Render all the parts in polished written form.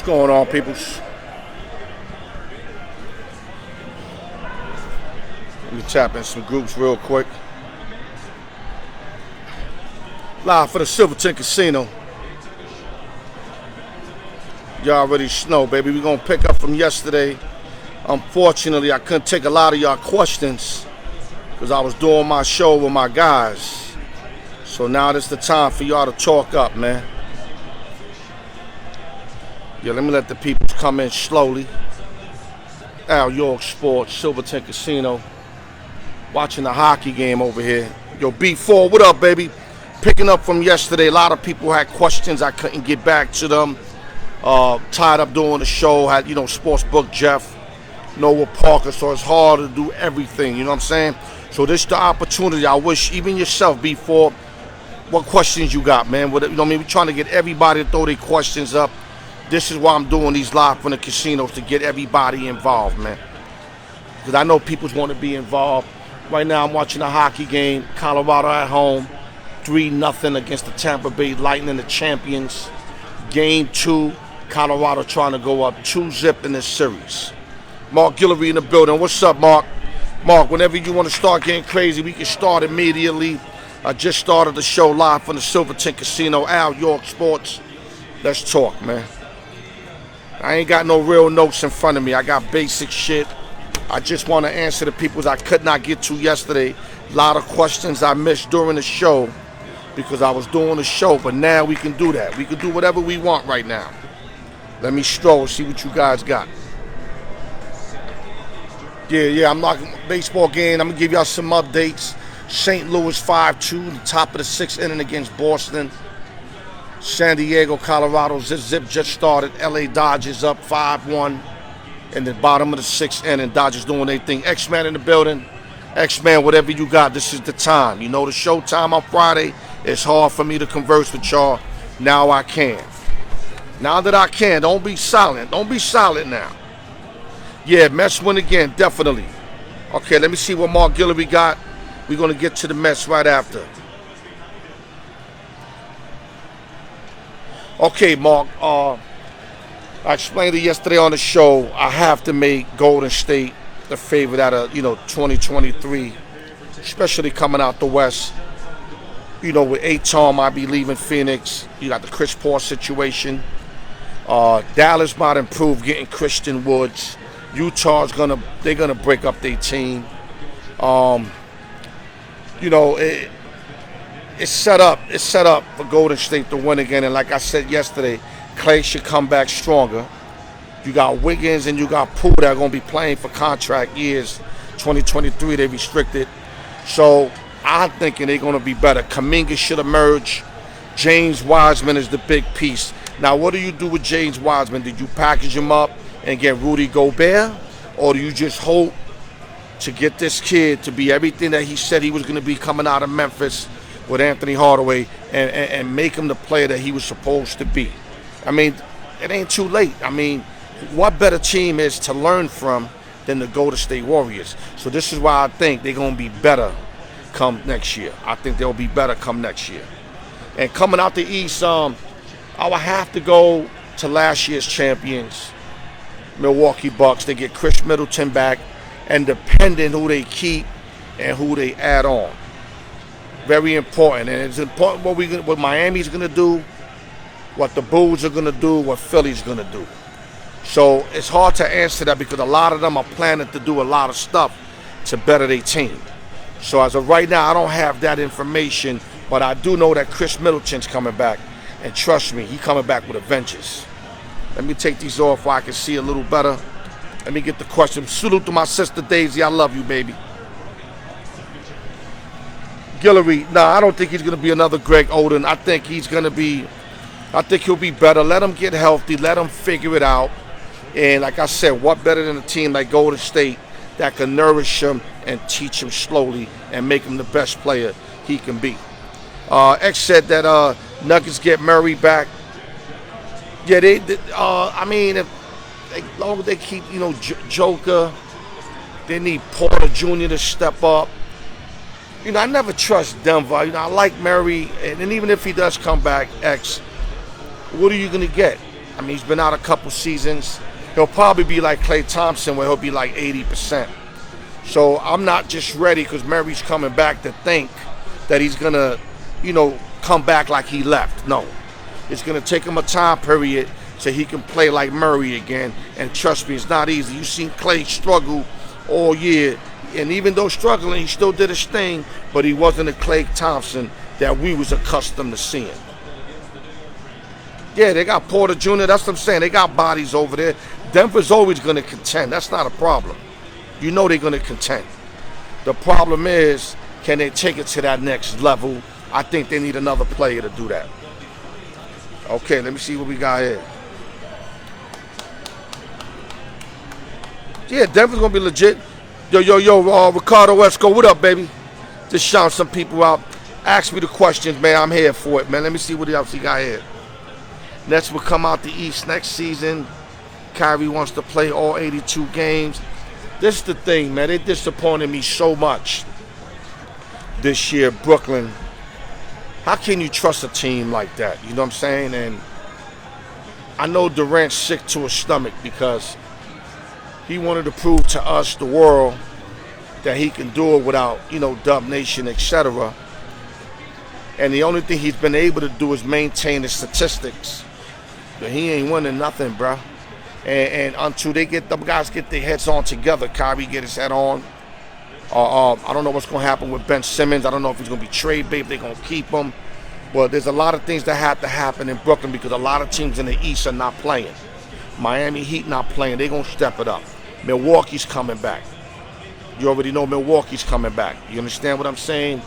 going on, peoples? Let me tap in some groups real quick. Live for the Silverton Casino. Y'all already know, baby. We're going to pick up from yesterday. Unfortunately, I couldn't take a lot of y'all questions because I was doing my show with my guys. So now it's the time for y'all to talk up, man. Yeah, let me let the people come in slowly. Al York Sports, Silverton Casino. Watching the hockey game over here. Yo, B4, what up, baby? Picking up from yesterday, a lot of people had questions. I couldn't get back to them. Tied up doing the show. Had, Sportsbook Jeff, Noah Parker, so it's hard to do everything, you know what I'm saying? So this is the opportunity. I wish even yourself, B4, what questions you got, man? We're trying to get everybody to throw their questions up. This is why I'm doing these live from the casinos, to get everybody involved, man. Because I know people want to be involved. Right now I'm watching a hockey game. Colorado at home, 3-0 against the Tampa Bay Lightning, the champions. Game 2, Colorado trying to go up 2-0 in this series. Mark Guillory in the building. What's up, Mark? Mark, whenever you want to start getting crazy, we can start immediately. I just started the show live from the Silverton Casino, Al York Sports. Let's talk, man. I ain't got no real notes in front of me. I got basic shit. I just want to answer the peoples I could not get to yesterday. A lot of questions I missed during the show because I was doing the show, but now we can do that. We can do whatever we want right now. Let me stroll, see what you guys got. Yeah, I'm knocking baseball game. I'm going to give y'all some updates. St. Louis 5-2, the top of the 6th inning against Boston. San Diego, Colorado, zip just started. LA Dodgers up 5-1 in the bottom of the 6th inning. Dodgers doing their thing. X-Man in the building. X-Man, whatever you got, this is the time. The show time on Friday, it's hard for me to converse with y'all. Now I can. Now that I can, don't be silent. Don't be silent now. Yeah, Mets win again, definitely. Okay, let me see what Mark Guillory got. We're going to get to the Mets right after. Okay, Mark, I explained it yesterday on the show. I have to make Golden State the favorite out of, 2023, especially coming out the West. With Atom, I'll be leaving Phoenix. You got the Chris Paul situation. Dallas might improve getting Christian Woods. Utah's they're gonna break up their team. It's set up for Golden State to win again. And like I said yesterday, Clay should come back stronger. You got Wiggins and you got Poole that are going to be playing for contract years. 2023, they restricted. So I'm thinking they're going to be better. Kuminga should emerge. James Wiseman is the big piece. Now, what do you do with James Wiseman? Did you package him up and get Rudy Gobert? Or do you just hope to get this kid to be everything that he said he was going to be coming out of Memphis with Anthony Hardaway and make him the player that he was supposed to be? I mean, it ain't too late. I mean, what better team is to learn from than the Golden State Warriors? So this is why I think they're going to be better come next year. I think they'll be better come next year. And coming out the East, I would have to go to last year's champions, Milwaukee Bucks. They get Chris Middleton back, and depending who they keep and who they add on. Very important. And it's important what Miami's going to do, what the Bulls are going to do, what Philly's going to do. So it's hard to answer that because a lot of them are planning to do a lot of stuff to better their team. So as of right now, I don't have that information, but I do know that Chris Middleton's coming back. And trust me, he's coming back with a vengeance. Let me take these off while I can see a little better. Let me get the question. Salute to my sister Daisy. I love you, baby. Guillory, I don't think he's going to be another Greg Oden. I think he'll be better. Let him get healthy. Let him figure it out. And like I said, what better than a team like Golden State that can nourish him and teach him slowly and make him the best player he can be. X said that Nuggets get Murray back. Yeah, if as long as they keep, Joker, they need Porter Jr. to step up. I never trust Denver. I like Murray, and even if he does come back, X, what are you going to get? I mean, he's been out a couple seasons. He'll probably be like Klay Thompson, where he'll be like 80%. So I'm not just ready because Murray's coming back to think that he's going to, come back like he left. No. It's going to take him a time period so he can play like Murray again. And trust me, it's not easy. You've seen Klay struggle all year. And even though struggling, he still did his thing, but he wasn't a Klay Thompson that we was accustomed to seeing. Yeah, they got Porter Jr., that's what I'm saying. They got bodies over there. Denver's always going to contend. That's not a problem. You know they're going to contend. The problem is, can they take it to that next level? I think they need another player to do that. Okay, let me see what we got here. Yeah, Denver's going to be legit. Yo, Ricardo Esco, what up, baby? Just shouting some people out. Ask me the questions, man. I'm here for it, man. Let me see what else he got here. Nets will come out the East next season. Kyrie wants to play all 82 games. This is the thing, man. They disappointed me so much this year, Brooklyn. How can you trust a team like that? You know what I'm saying? And I know Durant's sick to his stomach because he wanted to prove to us, the world, that he can do it without, Dub Nation, etc. And the only thing he's been able to do is maintain his statistics. But he ain't winning nothing, bro. And until them guys get their heads on together, Kyrie get his head on. I don't know what's going to happen with Ben Simmons. I don't know if he's going to be trade bait, if they're going to keep him. But there's a lot of things that have to happen in Brooklyn because a lot of teams in the East are not playing. Miami Heat not playing. They're going to step it up. Milwaukee's coming back. You already know Milwaukee's coming back. You understand what I'm saying?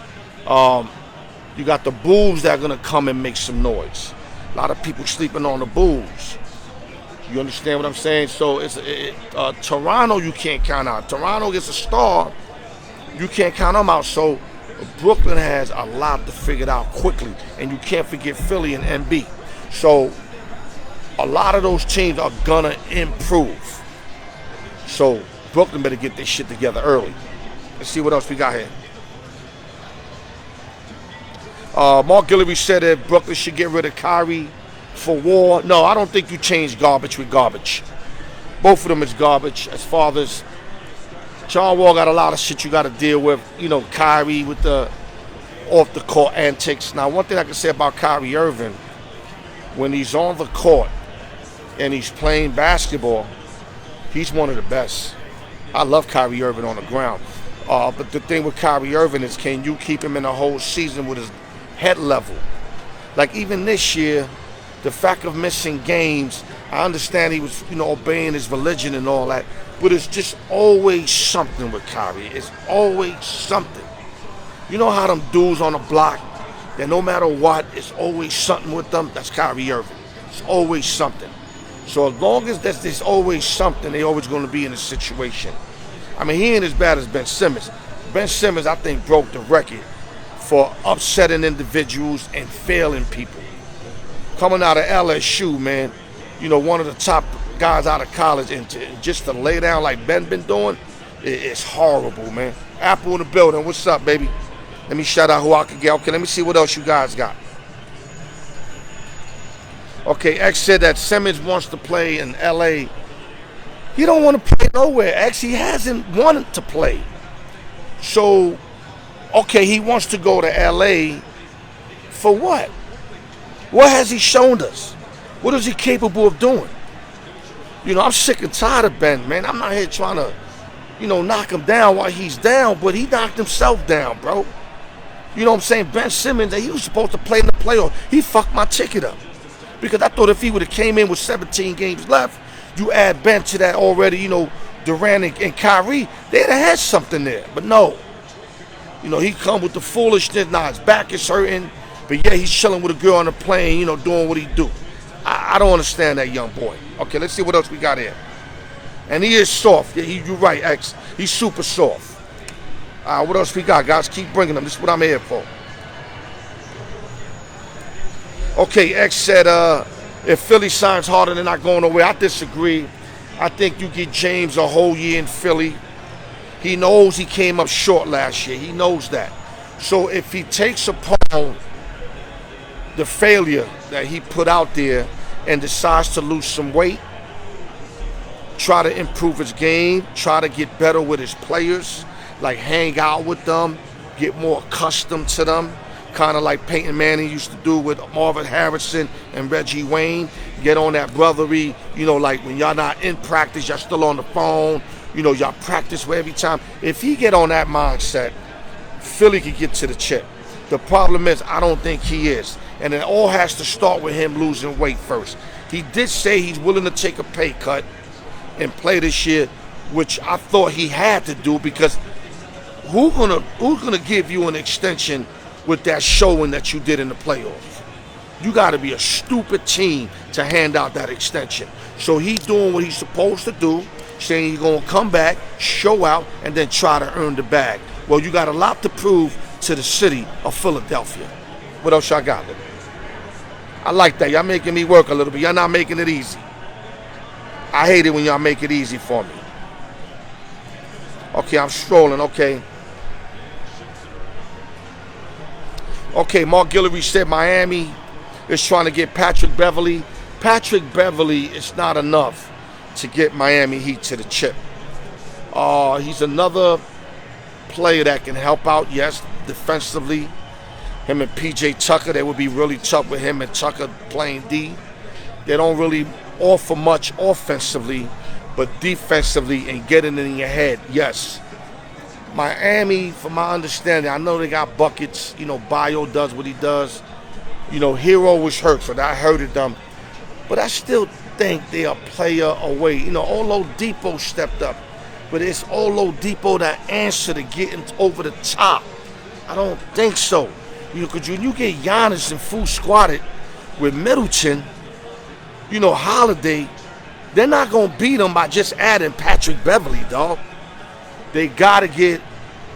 You got the Bulls that are going to come and make some noise. A lot of people sleeping on the Bulls. You understand what I'm saying? So Toronto you can't count out. Toronto gets a star. You can't count them out. So Brooklyn has a lot to figure out quickly. And you can't forget Philly and MB. So a lot of those teams are going to improve. So Brooklyn better get their shit together early. Let's see what else we got here. Mark Guillory said that Brooklyn should get rid of Kyrie for war. No, I don't think you change garbage with garbage. Both of them is garbage. As far as John Wall got a lot of shit you got to deal with. Kyrie with the off the court antics. Now, one thing I can say about Kyrie Irving, when he's on the court and he's playing basketball, he's one of the best. I love Kyrie Irving on the ground. But the thing with Kyrie Irving is, can you keep him in the whole season with his head level? Like even this year, the fact of missing games, I understand he was, obeying his religion and all that, but it's just always something with Kyrie. It's always something. You know how them dudes on the block, that no matter what, it's always something with them? That's Kyrie Irving. It's always something. So as long as there's always something, they're always going to be in a situation. I mean, he ain't as bad as Ben Simmons. Ben Simmons, I think, broke the record for upsetting individuals and failing people. Coming out of LSU, man, one of the top guys out of college, and just to lay down like Ben been doing, it's horrible, man. Apple in the building. What's up, baby? Let me shout out who I can get. Okay, let me see what else you guys got. Okay, X said that Simmons wants to play in L.A. He don't want to play nowhere, X. He hasn't wanted to play. So, okay, he wants to go to L.A. for what? What has he shown us? What is he capable of doing? I'm sick and tired of Ben, man. I'm not here trying to, knock him down while he's down, but he knocked himself down, bro. You know what I'm saying? Ben Simmons, he was supposed to play in the playoff. He fucked my ticket up. Because I thought if he would have came in with 17 games left, you add Ben to that already, Durant and Kyrie, they'd have had something there. But no. He come with the foolishness. Now his back is hurting. But yeah, he's chilling with a girl on the plane, doing what he do. I don't understand that young boy. Okay, let's see what else we got here. And he is soft. Yeah, you're right, X. He's super soft. What else we got, guys? Keep bringing them. This is what I'm here for. Okay, X said, if Philly signs Harden, they're not going nowhere. I disagree. I think you get James a whole year in Philly. He knows he came up short last year. He knows that. So if he takes upon the failure that he put out there and decides to lose some weight, try to improve his game, try to get better with his players, like hang out with them, get more accustomed to them, kind of like Peyton Manning used to do with Marvin Harrison and Reggie Wayne, get on that brotherly, like when y'all not in practice, y'all still on the phone, y'all practice for every time. If he get on that mindset, Philly could get to the chip. The problem is, I don't think he is. And it all has to start with him losing weight first. He did say he's willing to take a pay cut and play this year, which I thought he had to do, because who's gonna give you an extension with that showing that you did in the playoffs? You got to be a stupid team to hand out that extension. So he's doing what he's supposed to do, saying he's gonna come back, show out, and then try to earn the bag. Well, you got a lot to prove to the city of Philadelphia. What else y'all got? I like that. Y'all making me work a little bit. Y'all not making it easy. I hate it when y'all make it easy for me. Okay, I'm strolling. Okay, Mark Guillory said Miami is trying to get Patrick Beverley. Patrick Beverley is not enough to get Miami Heat to the chip. He's another player that can help out, yes, defensively. Him and P.J. Tucker, they would be really tough with him and Tucker playing D. They don't really offer much offensively, but defensively and getting in your head, yes. Miami, from my understanding, I know they got buckets. Bio does what he does. Hero was hurt, so that hurted them. But I still think they're a player away. Oladipo stepped up, but it's Oladipo that answer to getting over the top. I don't think so. Because when you get Giannis and full squatted with Middleton, Holiday, they're not going to beat him by just adding Patrick Beverley, dog. They got to get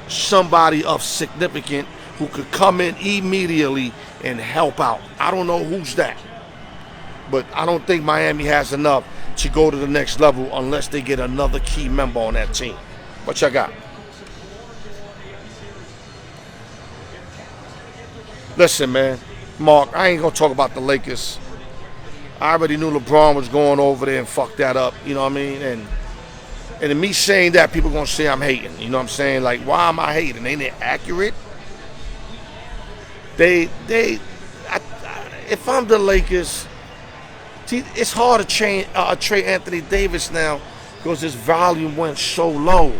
somebody of significance who could come in immediately and help out. I don't know who's that. But I don't think Miami has enough to go to the next level unless they get another key member on that team. What y'all got? Listen, man, Mark, I ain't going to talk about the Lakers. I already knew LeBron was going over there and fuck that up, you know what I mean? And in me saying that, people going to say I'm hating, you know what I'm saying? Like, why am I hating? Ain't it accurate? If I'm the Lakers, see, it's hard to trade Anthony Davis now because his volume went so low.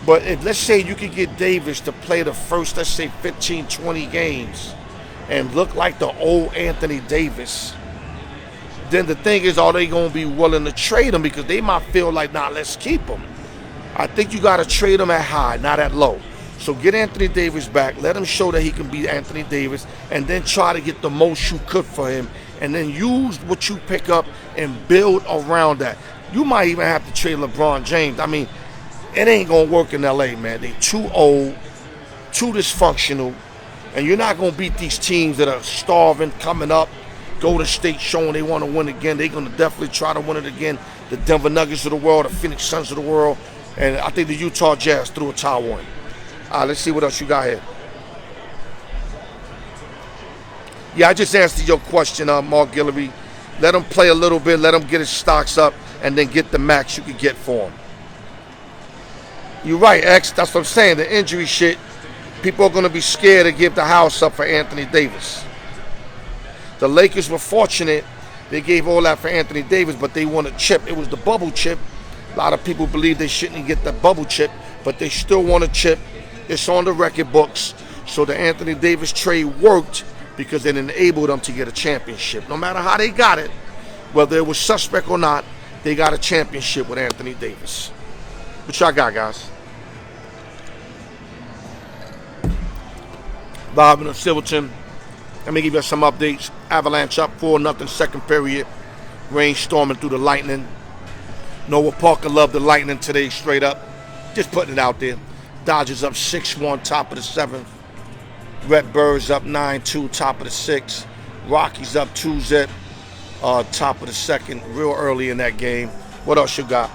But let's say you could get Davis to play the first, let's say, 15, 20 games and look like the old Anthony Davis, then the thing is, are they going to be willing to trade him? Because they might feel like, nah, let's keep him. I think you got to trade him at high, not at low. So get Anthony Davis back. Let him show that he can beat Anthony Davis, and then try to get the most you could for him, and then use what you pick up and build around that. You might even have to trade LeBron James. I mean, it ain't going to work in L.A., man. They too old, too dysfunctional, and you're not going to beat these teams that are starving, coming up. Golden State showing they want to win again. They're going to definitely try to win it again. The Denver Nuggets of the world, the Phoenix Suns of the world, and I think the Utah Jazz threw a towel one. All right, let's see what else you got here. Yeah, I just answered your question, Mark Guillory. Let him play a little bit, let him get his stocks up, and then get the max you can get for him. You're right, X. That's what I'm saying. The injury shit, people are going to be scared to give the house up for Anthony Davis. The Lakers were fortunate. They gave all that for Anthony Davis, but they won a chip. It was the bubble chip. A lot of people believe they shouldn't get the bubble chip, but they still won a chip. It's on the record books. So the Anthony Davis trade worked because it enabled them to get a championship. No matter how they got it, whether it was suspect or not, they got a championship with Anthony Davis. What y'all got, guys? Bob and Silverton. Let me give you some updates. Avalanche up 4-0 second period. Rain storming through the Lightning. Noah Parker loved the Lightning today straight up. Just putting it out there. Dodgers up 6-1, top of the 7th. Redbirds up 9-2, top of the 6th. Rockies up 2-0, top of the 2nd, real early in that game. What else you got?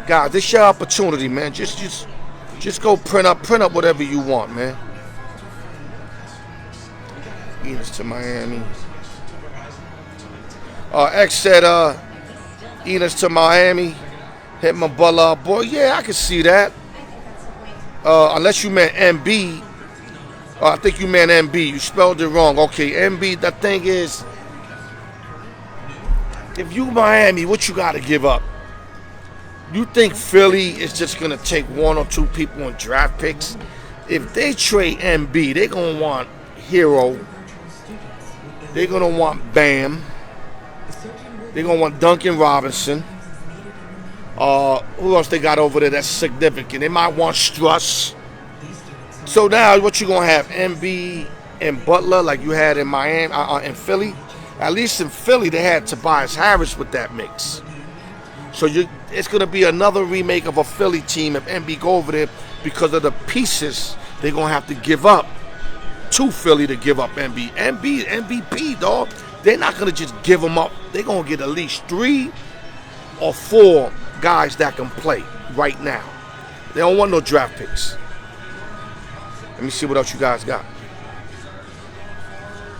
Guys, this your opportunity, man. Just go print up whatever you want, man. Eaters to Miami. X said, Eaters to Miami. Hit my Butler up. Boy, yeah, I can see that. Unless you meant MB. I think you meant MB. You spelled it wrong. Okay, MB, the thing is, if you Miami, what you got to give up? You think Philly is just going to take one or two people in draft picks? If they trade MB, they're going to want Hero. They're going to want Bam. They're going to want Duncan Robinson. Who else they got over there that's significant? They might want Struss. So now what you going to have? MB and Butler like you had in Miami, in Philly? At least in Philly, they had Tobias Harris with that mix. So it's going to be another remake of a Philly team if MB go over there because of the pieces they're going to have to give up to Philly to give up MB. MVP, dog. They're not going to just give them up. They're going to get at least 3 or 4 guys that can play right now. They don't want no draft picks. Let me see what else you guys got.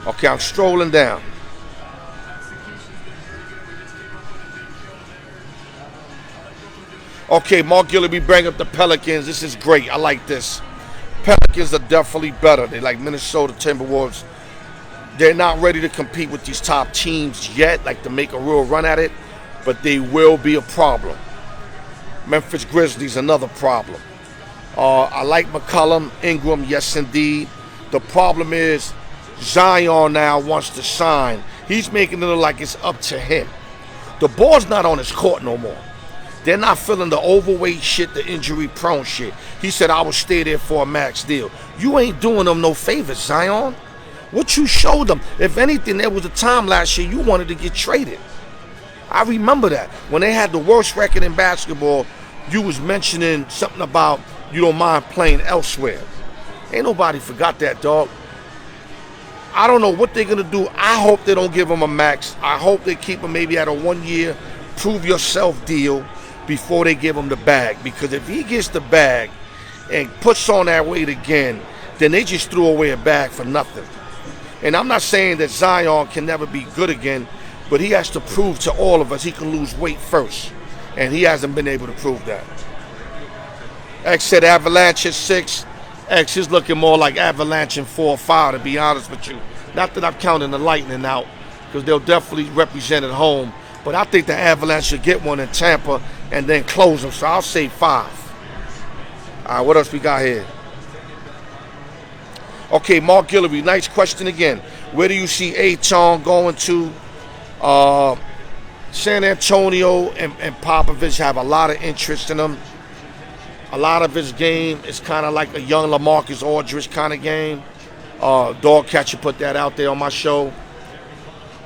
Okay, I'm strolling down. Okay, Mark Gilleby bring up the Pelicans. This is great. I like this. Pelicans are definitely better. They like Minnesota Timberwolves. They're not ready to compete with these top teams yet, like to make a real run at it, but they will be a problem. Memphis Grizzlies, another problem. I like McCollum, Ingram, yes indeed. The problem is Zion now wants to sign. He's making it look like it's up to him. The ball's not on his court no more. They're not feeling the overweight shit, the injury-prone shit. He said, I will stay there for a max deal. You ain't doing them no favors, Zion. What you showed them, if anything, there was a time last year you wanted to get traded. I remember that. When they had the worst record in basketball, you was mentioning something about you don't mind playing elsewhere. Ain't nobody forgot that, dog. I don't know what they're going to do. I hope they don't give him a max. I hope they keep him maybe at a 1-year prove-yourself deal before they give him the bag. Because if he gets the bag and puts on that weight again, then they just threw away a bag for nothing. And I'm not saying that Zion can never be good again, but he has to prove to all of us he can lose weight first. And he hasn't been able to prove that. X said Avalanche at 6. X is looking more like Avalanche in 4 or 5, to be honest with you. Not that I'm counting the Lightning out, because they'll definitely represent at home. But I think the Avalanche should get one in Tampa and then close them. So I'll say 5. All right, what else we got here? Okay, Mark Gilleby, nice question again. Where do you see Ayton going to? San Antonio and Popovich have a lot of interest in him. A lot of his game is kind of like a young LaMarcus Aldridge kind of game. Dog Catcher put that out there on my show.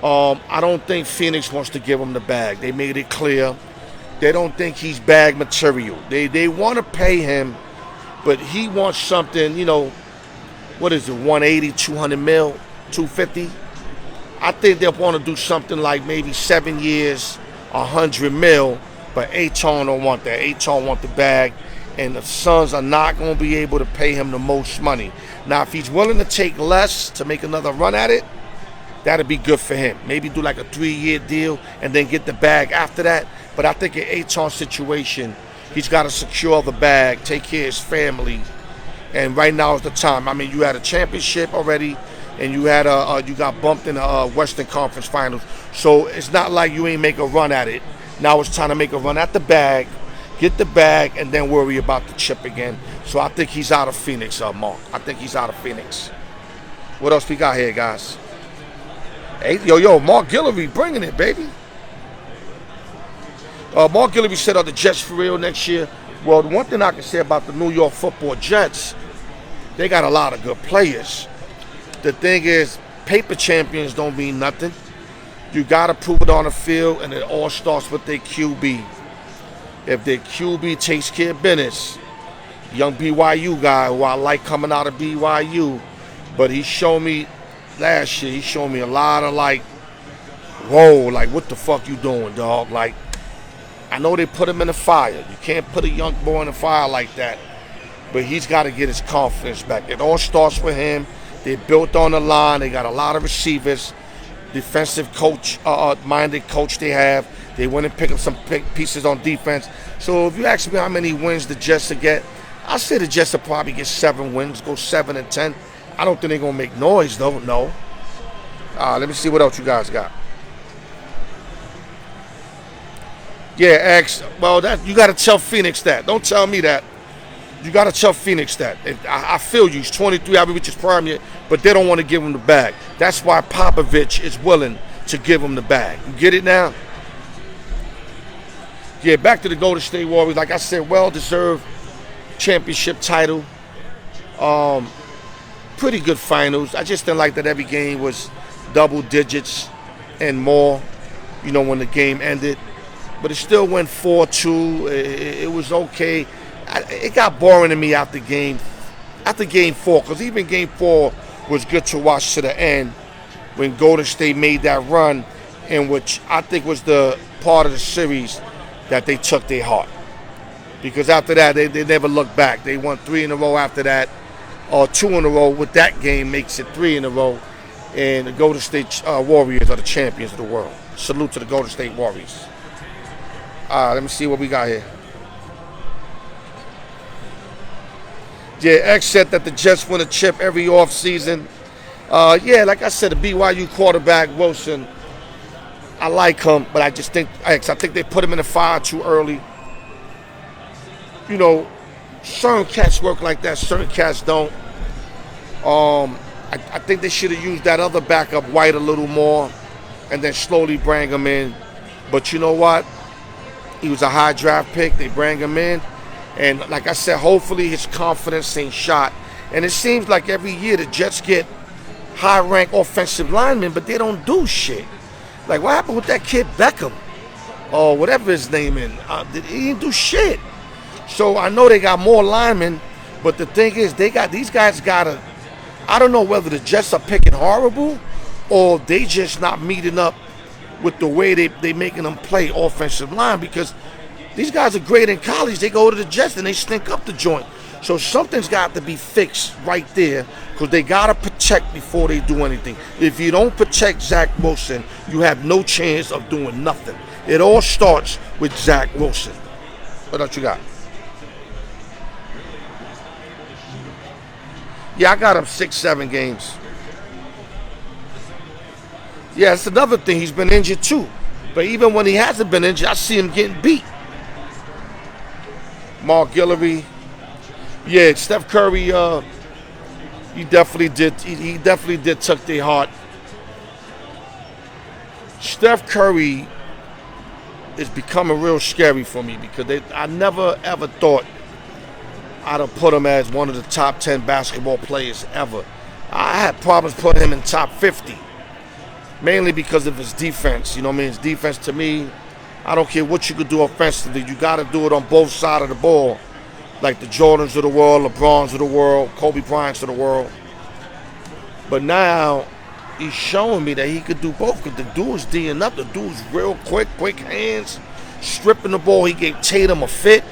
I don't think Phoenix wants to give him the bag. They made it clear. They don't think he's bag material. They want to pay him, but he wants something, you know, what is it, 180, 200 mil, 250? I think they'll want to do something like maybe 7 years, 100 mil, but Ayton don't want that. Ayton want the bag, and the Suns are not going to be able to pay him the most money. Now, if he's willing to take less to make another run at it, that'd be good for him. Maybe do like a 3-year deal and then get the bag after that. But I think in Ayton's situation, he's got to secure the bag, take care of his family, and right now is the time. I mean, you had a championship already, and you had you got bumped in the Western Conference Finals. So it's not like you ain't make a run at it. Now it's time to make a run at the bag, get the bag, and then worry about the chip again. So I think he's out of Phoenix, Mark. I think he's out of Phoenix. What else we got here, guys? Hey, yo, Mark Gilleby bringing it, baby. Mark Gilleby said, are the Jets for real next year? Well, the one thing I can say about the New York Football Jets, they got a lot of good players. The thing is, paper champions don't mean nothing. You got to prove it on the field, and it all starts with their QB. If their QB takes care of business, young BYU guy who I like coming out of BYU, but he showed me last year, he showed me a lot of like, whoa, like what the fuck you doing, dog? Like, I know they put him in the fire. You can't put a young boy in the fire like that, but he's got to get his confidence back. It all starts with him. They built on the line. They got a lot of receivers. Defensive coach, minded coach they have. They went and picked up some pieces on defense. So if you ask me how many wins the Jets will get, I say the Jets will probably get 7 wins, go 7-10. I don't think they're gonna make noise though. No. Let me see what else you guys got. Yeah, X. Well, that you got to tell Phoenix that. Don't tell me that. You got to tell Phoenix that. I feel you. He's 23. I'll be with his prime yet, but they don't want to give him the bag. That's why Popovich is willing to give him the bag. You get it now? Yeah, back to the Golden State Warriors. Like I said, well-deserved championship title. Pretty good finals. I just didn't like that every game was double digits and more, when the game ended. But it still went 4-2. It was okay. It got boring to me after game 4, because even game 4 was good to watch to the end when Golden State made that run, in which I think was the part of the series that they took their heart. Because after that, they never looked back. They won 3 in a row after that, or 2 in a row. With that game, makes it 3 in a row. And the Golden State Warriors are the champions of the world. Salute to the Golden State Warriors. Let me see what we got here. Yeah, X said that the Jets win a chip every offseason. Yeah, like I said, the BYU quarterback, Wilson, I like him, but I just think, X, I think they put him in the fire too early. Certain cats work like that, certain cats don't. I think they should have used that other backup, White, a little more, and then slowly bring him in. But you know what? He was a high draft pick. They bring him in. And like I said, hopefully his confidence ain't shot. And it seems like every year the Jets get high-ranked offensive linemen, but they don't do shit. Like, what happened with that kid Beckham? Or whatever his name is. He didn't do shit. So I know they got more linemen, but the thing is, these guys gotta, I don't know whether the Jets are picking horrible or they just not meeting up with the way they making them play offensive line, because these guys are great in college. They go to the Jets and they stink up the joint. So something's got to be fixed right there, because they got to protect before they do anything. If you don't protect Zach Wilson, you have no chance of doing nothing. It all starts with Zach Wilson. What else you got? Yeah, I got him 6-7 games. Yeah, it's another thing. He's been injured too. But even when he hasn't been injured, I see him getting beat. Mark Guillory. Yeah, Steph Curry, he definitely did. He definitely did tuck their heart. Steph Curry is becoming real scary for me, because I never ever thought I'd have put him as one of the top 10 basketball players ever. I had problems putting him in top 50. Mainly because of his defense. His defense, to me, I don't care what you could do offensively. You got to do it on both sides of the ball. Like the Jordans of the world, LeBrons of the world, Kobe Bryants of the world. But now, he's showing me that he could do both. Because the dude's D'ing up. The dude's real quick hands. Stripping the ball. He gave Tatum a fit.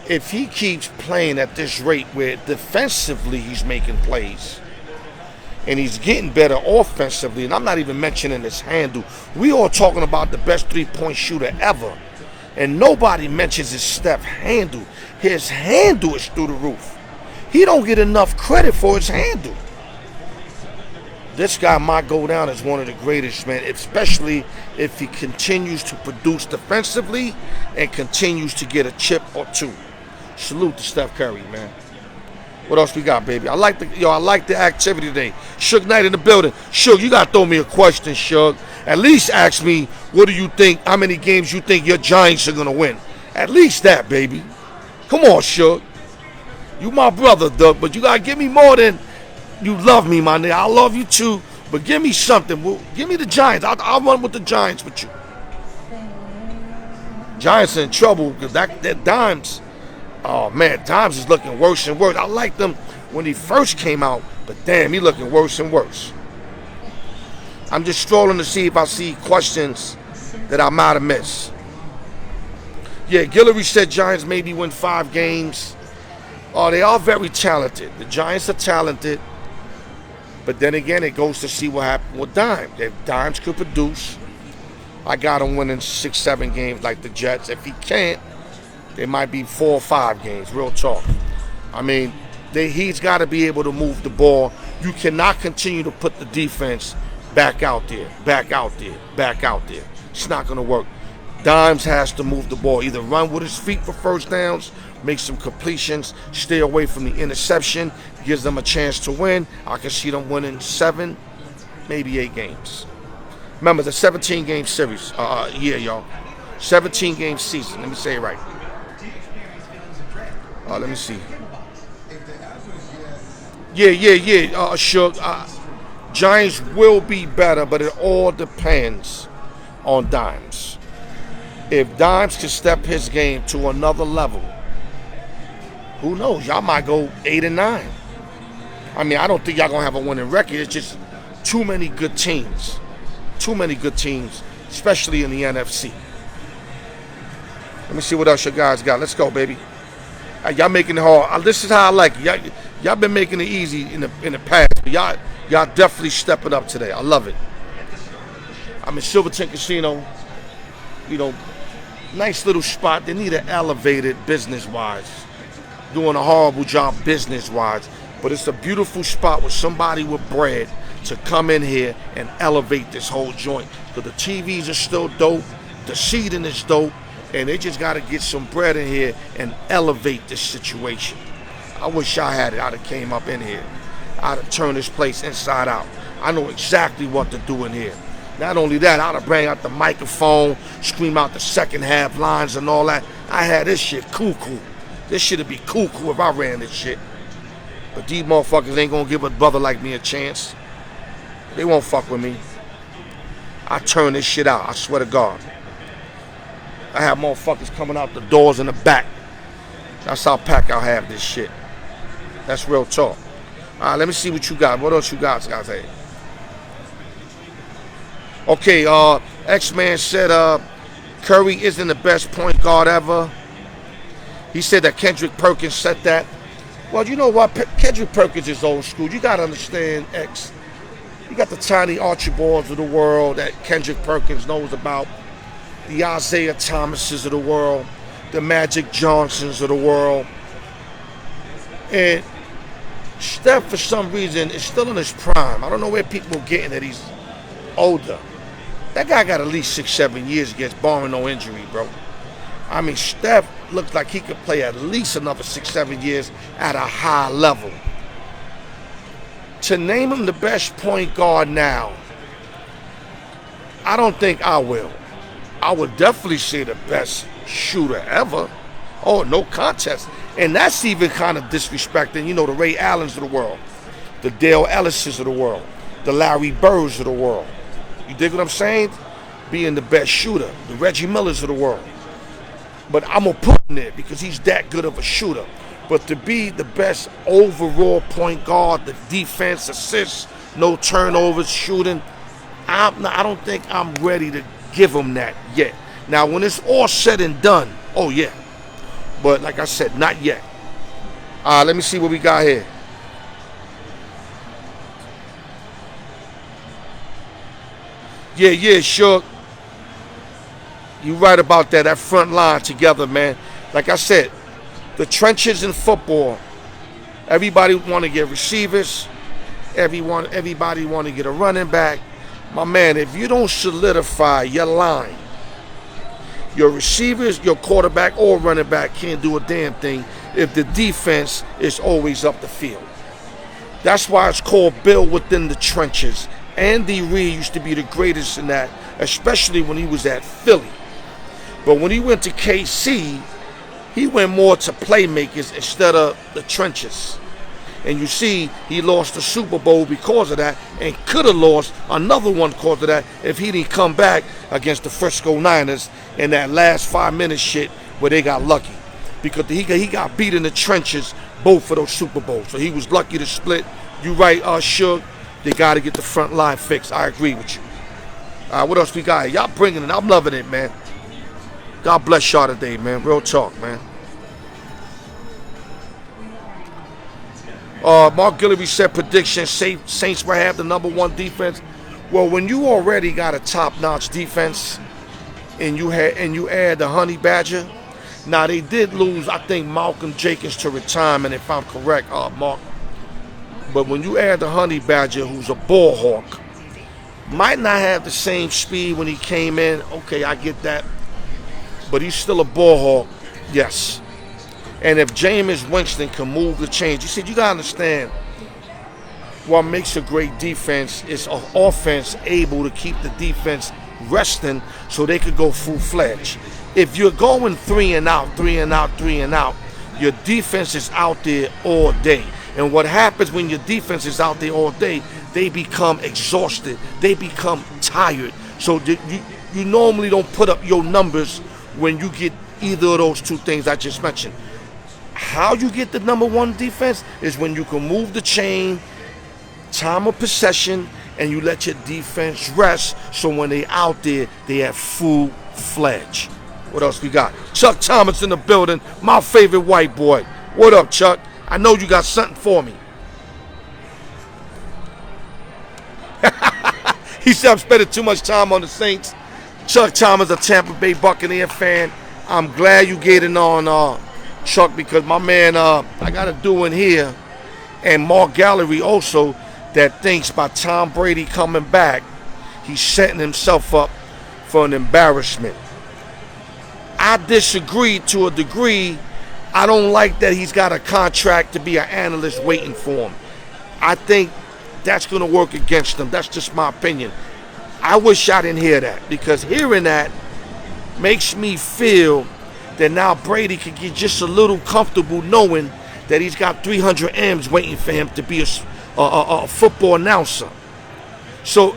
If he keeps playing at this rate where defensively he's making plays, and he's getting better offensively, and I'm not even mentioning his handle. We all talking about the best three-point shooter ever, and nobody mentions his Steph handle. His handle is through the roof. He don't get enough credit for his handle. This guy might go down as one of the greatest, man, especially if he continues to produce defensively and continues to get a chip or two. Salute to Steph Curry, man. What else we got, baby? I like the activity today. Suge Knight in the building. Suge, you got to throw me a question, Suge. At least ask me, what do you think, how many games you think your Giants are going to win? At least that, baby. Come on, Suge. You my brother, Doug, but you got to give me more than you love me, my nigga. I love you too, but give me something. Well, give me the Giants. I'll run with the Giants with you. Giants are in trouble because that Dimes, oh man, Dimes is looking worse and worse. I liked him when he first came out, but damn, he looking worse and worse. I'm just strolling to see if I see questions that I might have missed. Yeah, Guillory said Giants maybe win 5 games. Oh, they are very talented. The Giants are talented. But then again, it goes to see what happened with Dimes. If Dimes could produce, I got him winning 6, 7 games like the Jets. If he can't, it might be 4 or 5 games. Real talk. I mean, he's got to be able to move the ball. You cannot continue to put the defense back out there, back out there, back out there. It's not going to work. Dimes has to move the ball. Either run with his feet for first downs, make some completions, stay away from the interception, gives them a chance to win. I can see them winning 7, maybe 8 games. Remember, the 17-game series, y'all. 17-game season. Let me say it right. Let me see. Yeah. Sure. Giants will be better, but it all depends on Dimes. If Dimes can step his game to another level, who knows? Y'all might go 8-9. I mean, I don't think y'all gonna have a winning record. It's just too many good teams. Too many good teams, especially in the NFC. Let me see what else you guys got. Let's go, baby. Y'all making it hard. This is how I like it. Y'all been making it easy in the past, but y'all definitely stepping up today. I love it. I'm in Silverton Casino. You know, nice little spot. They need to elevate it business-wise. Doing a horrible job business-wise. But it's a beautiful spot with somebody with bread to come in here and elevate this whole joint. Because the TVs are still dope. The seating is dope. And they just got to get some bread in here and elevate this situation. I wish I had it. I'd have came up in here. I'd have turned this place inside out. I know exactly what to do in here. Not only that, I'd have bring out the microphone, scream out the second half lines and all that. I had this shit cool. This shit'd be cool if I ran this shit. But these motherfuckers ain't gonna give a brother like me a chance. They won't fuck with me. I turn this shit out, I swear to God. I have motherfuckers coming out the doors in the back. That's how packed I'll have this shit. That's real talk. All right, let me see what you got. What else you guys hey? Okay, X-Man said Curry isn't the best point guard ever. He said that Kendrick Perkins said that. Well, you know what? Kendrick Perkins is old school. You got to understand, X. You got the Tiny Archibalds of the world that Kendrick Perkins knows about. The Isaiah Thomases of the world. The Magic Johnsons of the world. And Steph, for some reason, is still in his prime. I don't know where people are getting that he's older. That guy got at least 6, 7 years against barring no injury, bro. I mean, Steph looks like he could play at least another 6, 7 years at a high level. To name him the best point guard now, I don't think I will. I would definitely say the best shooter ever. Oh, no contest. And that's even kind of disrespecting, you know, the Ray Allens of the world, the Dale Ellises of the world, the Larry Birds of the world. You dig what I'm saying? Being the best shooter, the Reggie Millers of the world. But I'm going to put him there because he's that good of a shooter. But to be the best overall point guard, the defense, assists, no turnovers, shooting, I don't think I'm ready to give him that yet. Now, when it's all said and done, oh yeah. But like I said, not yet. Let me see what we got here. Yeah, sure. You right about that. That front line together, man. Like I said, the trenches in football. Everybody want to get receivers. Everybody want to get a running back. My man, if you don't solidify your line, your receivers, your quarterback, or running back can't do a damn thing if the defense is always up the field. That's why it's called build within the trenches. Andy Reid used to be the greatest in that, especially when he was at Philly. But when he went to KC, he went more to playmakers instead of the trenches. And you see, he lost the Super Bowl because of that and could have lost another one because of that if he didn't come back against the Frisco Niners in that last 5-minute shit where they got lucky. Because he got beat in the trenches both of those Super Bowls. So he was lucky to split. You right, Suge. They got to get the front line fixed. I agree with you. What else we got? Y'all bringing it. I'm loving it, man. God bless y'all today, man. Real talk, man. Mark Guillory said prediction, Saints will have the #1 defense. Well, when you already got a top-notch defense and you add the Honey Badger, now they did lose, I think, Malcolm Jenkins to retirement, if I'm correct, Mark. But when you add the Honey Badger, who's a ball hawk, might not have the same speed when he came in. Okay, I get that. But he's still a ball hawk, yes. And if Jameis Winston can move the chains, you said you got to understand what makes a great defense is an offense able to keep the defense resting so they could go full-fledged. If you're going 3 and out, 3 and out, 3 and out, your defense is out there all day. And what happens when your defense is out there all day, they become exhausted. They become tired. So you normally don't put up your numbers when you get either of those two things I just mentioned. How you get the #1 defense is when you can move the chain, time of possession, and you let your defense rest so when they out there, they have full-fledged. What else we got? Chuck Thomas in the building, my favorite white boy. What up, Chuck? I know you got something for me. He said I'm spending too much time on the Saints. Chuck Thomas, a Tampa Bay Buccaneer fan. I'm glad you getting on, Chuck, because my man, I got a doing here, and Mark Gallery also, that thinks by Tom Brady coming back, he's setting himself up for an embarrassment. I disagree to a degree. I don't like that he's got a contract to be an analyst waiting for him. I think that's going to work against him. That's just my opinion. I wish I didn't hear that, because hearing that makes me feel that now Brady could get just a little comfortable knowing that he's got 300 M's waiting for him to be a football announcer. So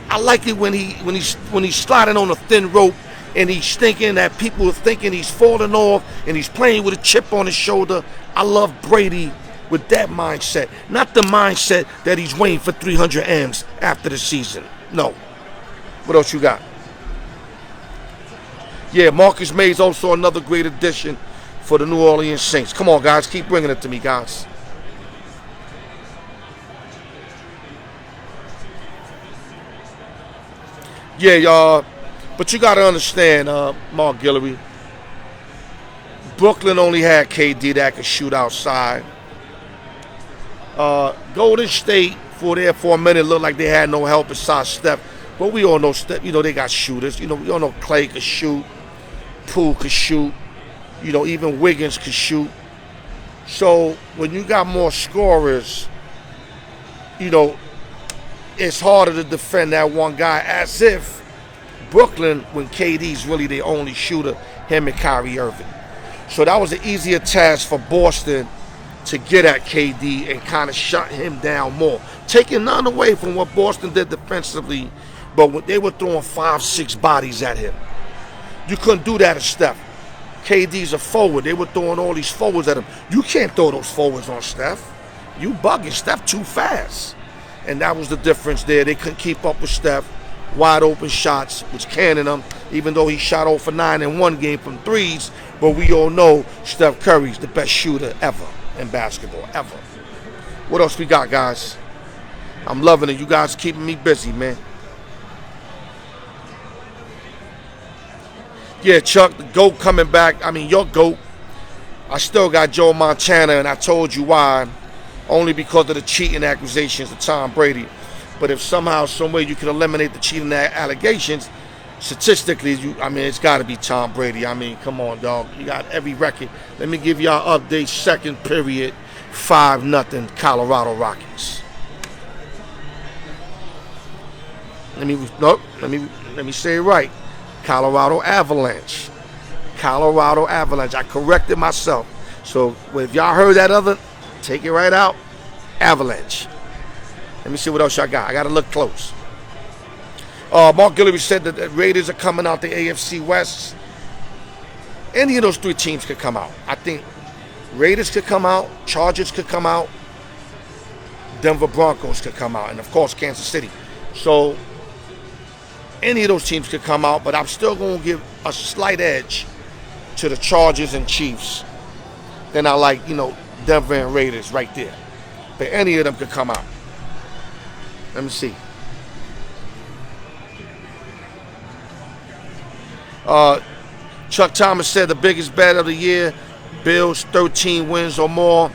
I like it when he's sliding on a thin rope and he's thinking that people are thinking he's falling off and he's playing with a chip on his shoulder. I love Brady with that mindset, not the mindset that he's waiting for 300 M's after the season. No. What else you got? Yeah, Marcus Maye's also another great addition for the New Orleans Saints. Come on, guys. Keep bringing it to me, guys. Yeah, y'all. But you got to understand, Mark Guillory, Brooklyn only had KD that could shoot outside. Golden State, for a minute, looked like they had no help besides Steph. But we all know Steph, they got shooters. We all know Clay could shoot. Poole could shoot. Even Wiggins could shoot. So when you got more scorers, it's harder to defend that one guy, as if Brooklyn, when KD's really the only shooter, him and Kyrie Irving. So that was an easier task for Boston to get at KD and kind of shut him down more. Taking none away from what Boston did defensively, but when they were throwing 5-6 bodies at him. You couldn't do that to Steph. KD's a forward. They were throwing all these forwards at him. You can't throw those forwards on Steph. You bugging. Steph too fast. And that was the difference there. They couldn't keep up with Steph. Wide open shots was canning them, even though he shot 0 for 9 in one game from threes. But we all know Steph Curry's the best shooter ever in basketball, ever. What else we got, guys? I'm loving it. You guys keeping me busy, man. Yeah, Chuck, the GOAT coming back. I mean, your GOAT. I still got Joe Montana, and I told you why. Only because of the cheating accusations of Tom Brady. But if somehow, some way you can eliminate the cheating allegations, statistically, it's got to be Tom Brady. I mean, come on, dog. You got every record. Let me give y'all update. Second period, 5-0 Colorado Rockies. Let me say it right. Colorado Avalanche. Colorado Avalanche. I corrected myself. So if y'all heard that other, take it right out. Avalanche. Let me see what else I got. I got to look close. Mark Guillory said that the Raiders are coming out the AFC West. Any of those three teams could come out. I think Raiders could come out. Chargers could come out. Denver Broncos could come out. And, of course, Kansas City. So any of those teams could come out, but I'm still going to give a slight edge to the Chargers and Chiefs. Then I like, Denver and Raiders right there. But any of them could come out. Let me see. Chuck Thomas said the biggest bet of the year, Bills 13 wins or more.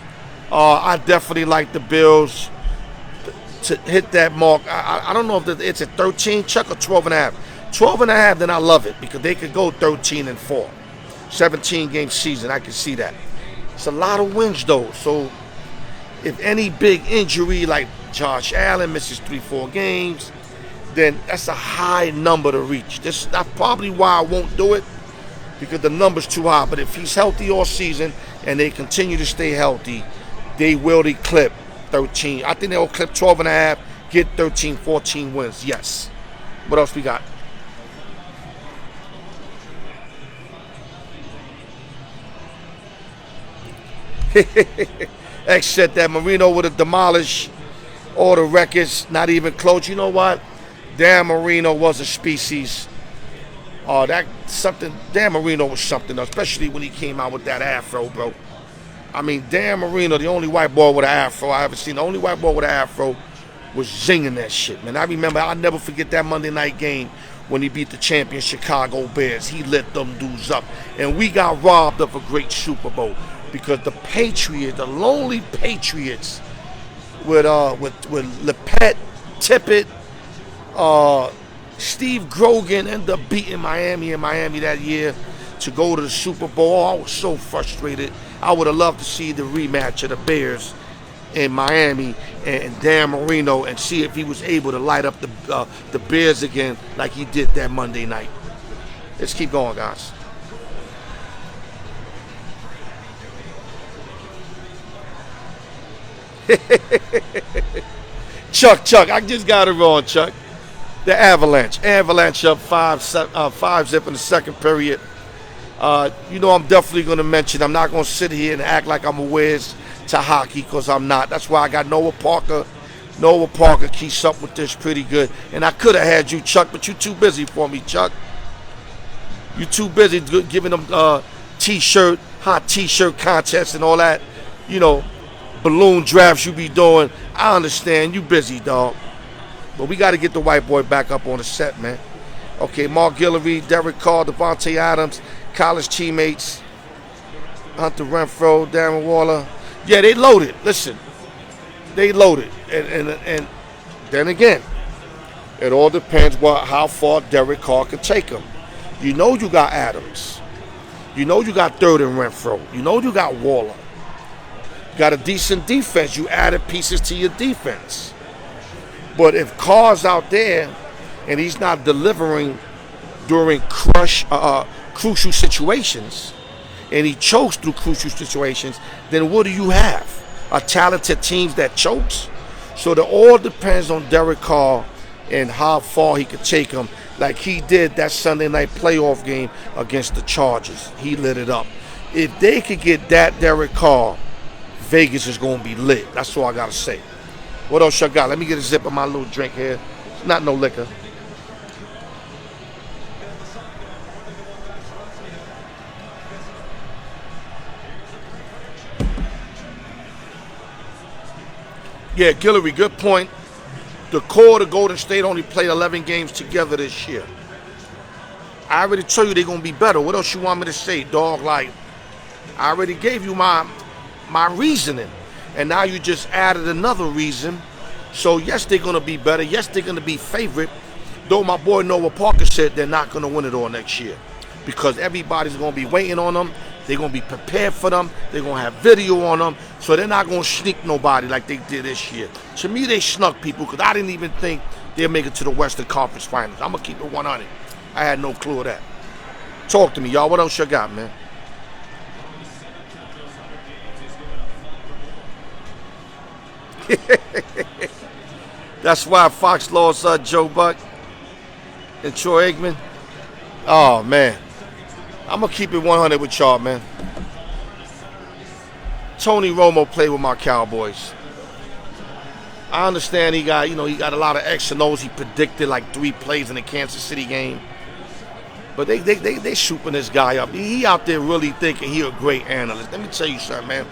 I definitely like the Bills to hit that mark. I don't know if it's at 13, Chuck, or 12 and a half. 12 and a half, then I love it because they could go 13-4. 17-game season, I can see that. It's a lot of wins, though. So if any big injury like Josh Allen misses 3-4 games, then that's a high number to reach. That's probably why I won't do it, because the number's too high. But if he's healthy all season and they continue to stay healthy, they will clip 13. I think they'll clip 12 and a half, get 13, 14 wins. Yes. What else we got? X said that Marino would have demolished all the records, not even close. You know what? Dan Marino was a species. Dan Marino was something, especially when he came out with that afro, bro. I mean, Dan Marino, the only white boy with an afro I ever seen. The only white boy with an afro was zinging that shit, man. I remember, I'll never forget that Monday night game when he beat the champion Chicago Bears. He lit them dudes up. And we got robbed of a great Super Bowl because the Patriots, the lonely Patriots, with Lepet, Tippett, Steve Grogan ended up beating Miami that year to go to the Super Bowl. I was so frustrated. I would have loved to see the rematch of the Bears in Miami and Dan Marino and see if he was able to light up the Bears again like he did that Monday night. Let's keep going, guys. Chuck, I just got it wrong, Chuck. The Avalanche up 5-0 in the second period. You know, I'm definitely going to mention, I'm not going to sit here and act like I'm a whiz to hockey, because I'm not. That's why I got Noah Parker. Noah Parker keeps up with this pretty good. And I could have had you, Chuck, but you're too busy for me, Chuck. You're too busy giving them hot t-shirt contests and all that, you know, balloon drafts you be doing. I understand. You busy, dog. But we got to get the white boy back up on the set, man. Okay, Mark Guillory, Derek Carr, Devontae Adams, college teammates, Hunter Renfrow, Darren Waller. Yeah, they loaded. Listen, they loaded. And then again, it all depends how far Derek Carr can take them. You know you got Adams. You know you got Third and Renfrow. You know you got Waller. You got a decent defense. You added pieces to your defense. But if Carr's out there and he's not delivering during crucial situations, and he chokes through crucial situations, then what do you have? A talented team that chokes? So it all depends on Derek Carr and how far he could take them, like he did that Sunday night playoff game against the Chargers. He lit it up. If they could get that Derek Carr, Vegas is going to be lit. That's all I got to say. What else I got? Let me get a sip of my little drink here. It's not no liquor. Yeah, Guillory, good point. The core of Golden State only played 11 games together this year. I already told you they're going to be better. What else you want me to say, dog? Like, I already gave you my reasoning. And now you just added another reason. So, yes, they're going to be better. Yes, they're going to be favorite. Though my boy Noah Parker said they're not going to win it all next year. Because everybody's going to be waiting on them. They're going to be prepared for them. They're going to have video on them. So they're not going to sneak nobody like they did this year. To me, they snuck people because I didn't even think they'd make it to the Western Conference Finals. I'm going to keep it 100. I had no clue of that. Talk to me, y'all. What else you got, man? That's why Fox lost Joe Buck and Troy Aikman. Oh, man. I'm going to keep it 100 with y'all, man. Tony Romo played with my Cowboys. I understand he got a lot of X and O's. He predicted like 3 plays in the Kansas City game. But they shooting this guy up. He out there really thinking he a great analyst. Let me tell you something, man.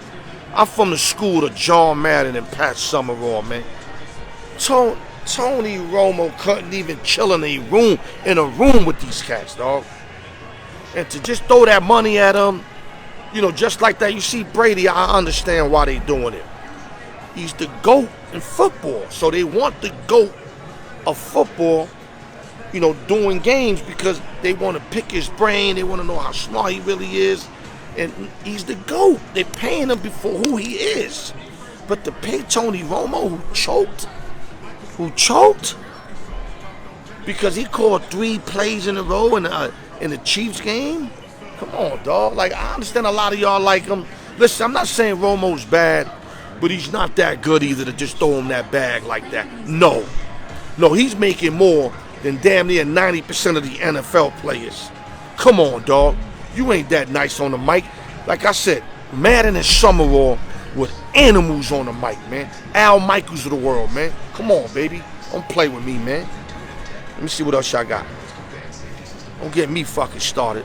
I'm from the school of John Madden and Pat Summerall, man. Tony Romo couldn't even chill in a room with these cats, dog. And to just throw that money at them, just like that. You see Brady, I understand why they doing it. He's the GOAT in football. So they want the GOAT of football, doing games because they want to pick his brain. They want to know how smart he really is. And he's the GOAT. They're paying him for who he is. But to pay Tony Romo, who choked because he called 3 plays in a row in the Chiefs game? Come on, dog. Like, I understand a lot of y'all like him. Listen, I'm not saying Romo's bad, but he's not that good either to just throw him that bag like that. No, he's making more than damn near 90% of the NFL players. Come on, dog. You ain't that nice on the mic. Like I said, Madden and Summerall with animals on the mic, man. Al Michaels of the world, man. Come on, baby. Don't play with me, man. Let me see what else y'all got. Don't get me fucking started.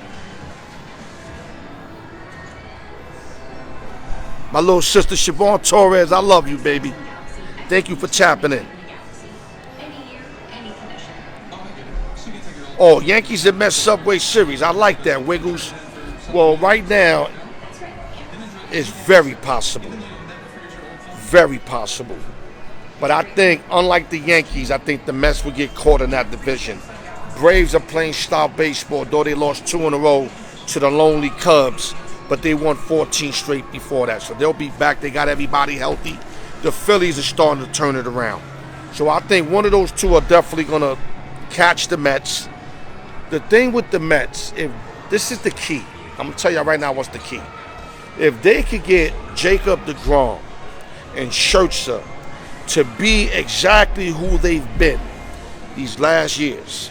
My little sister, Siobhan Torres, I love you, baby. Thank you for tapping in. Oh, Yankees and Mets Subway Series. I like that, Wiggles. Well, right now, it's very possible. Very possible. But I think, unlike the Yankees, I think the Mets will get caught in that division. Braves are playing style baseball, though they lost 2 in a row to the lonely Cubs. But they won 14 straight before that. So they'll be back. They got everybody healthy. The Phillies are starting to turn it around. So I think one of those two are definitely going to catch the Mets. The thing with the Mets, if this is the key. I'm going to tell you right now what's the key. If they could get Jacob deGrom and Scherzer to be exactly who they've been these last years,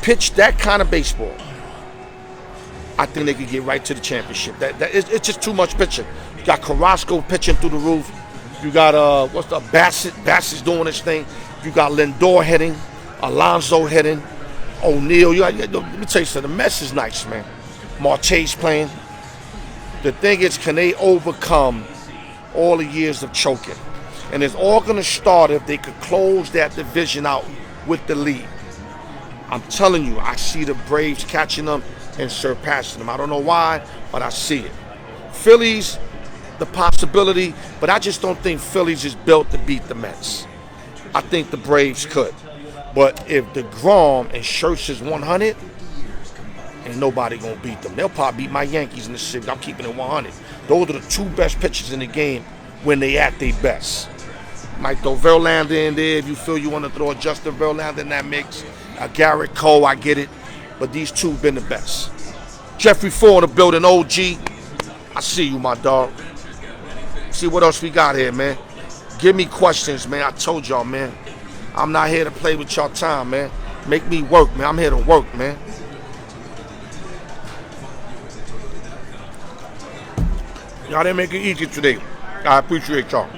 pitch that kind of baseball, I think they could get right to the championship. It's just too much pitching. You got Carrasco pitching through the roof. You got Bassett. Bassett's doing his thing. You got Lindor hitting, Alonso hitting, O'Neal. Let me tell you something. The Mets is nice, man. Marte's playing. The thing is, can they overcome all the years of choking? And it's all going to start if they could close that division out with the lead. I'm telling you, I see the Braves catching them and surpassing them. I don't know why, but I see it. Phillies, the possibility, but I just don't think Phillies is built to beat the Mets. I think the Braves could. But if deGrom and Scherzer's 100, ain't nobody going to beat them. They'll probably beat my Yankees in the series. I'm keeping it 100. Those are the 2 best pitchers in the game when they at their best. Might throw Verlander in there if you feel you want to throw a Justin Verlander in that mix. Garrett Cole, I get it. But these 2 been the best. Jeffrey Ford in the building, OG. I see you, my dog. See what else we got here, man. Give me questions, man. I told y'all, man. I'm not here to play with y'all time, man. Make me work, man. I'm here to work, man. Y'all didn't make it easy today. I appreciate y'all.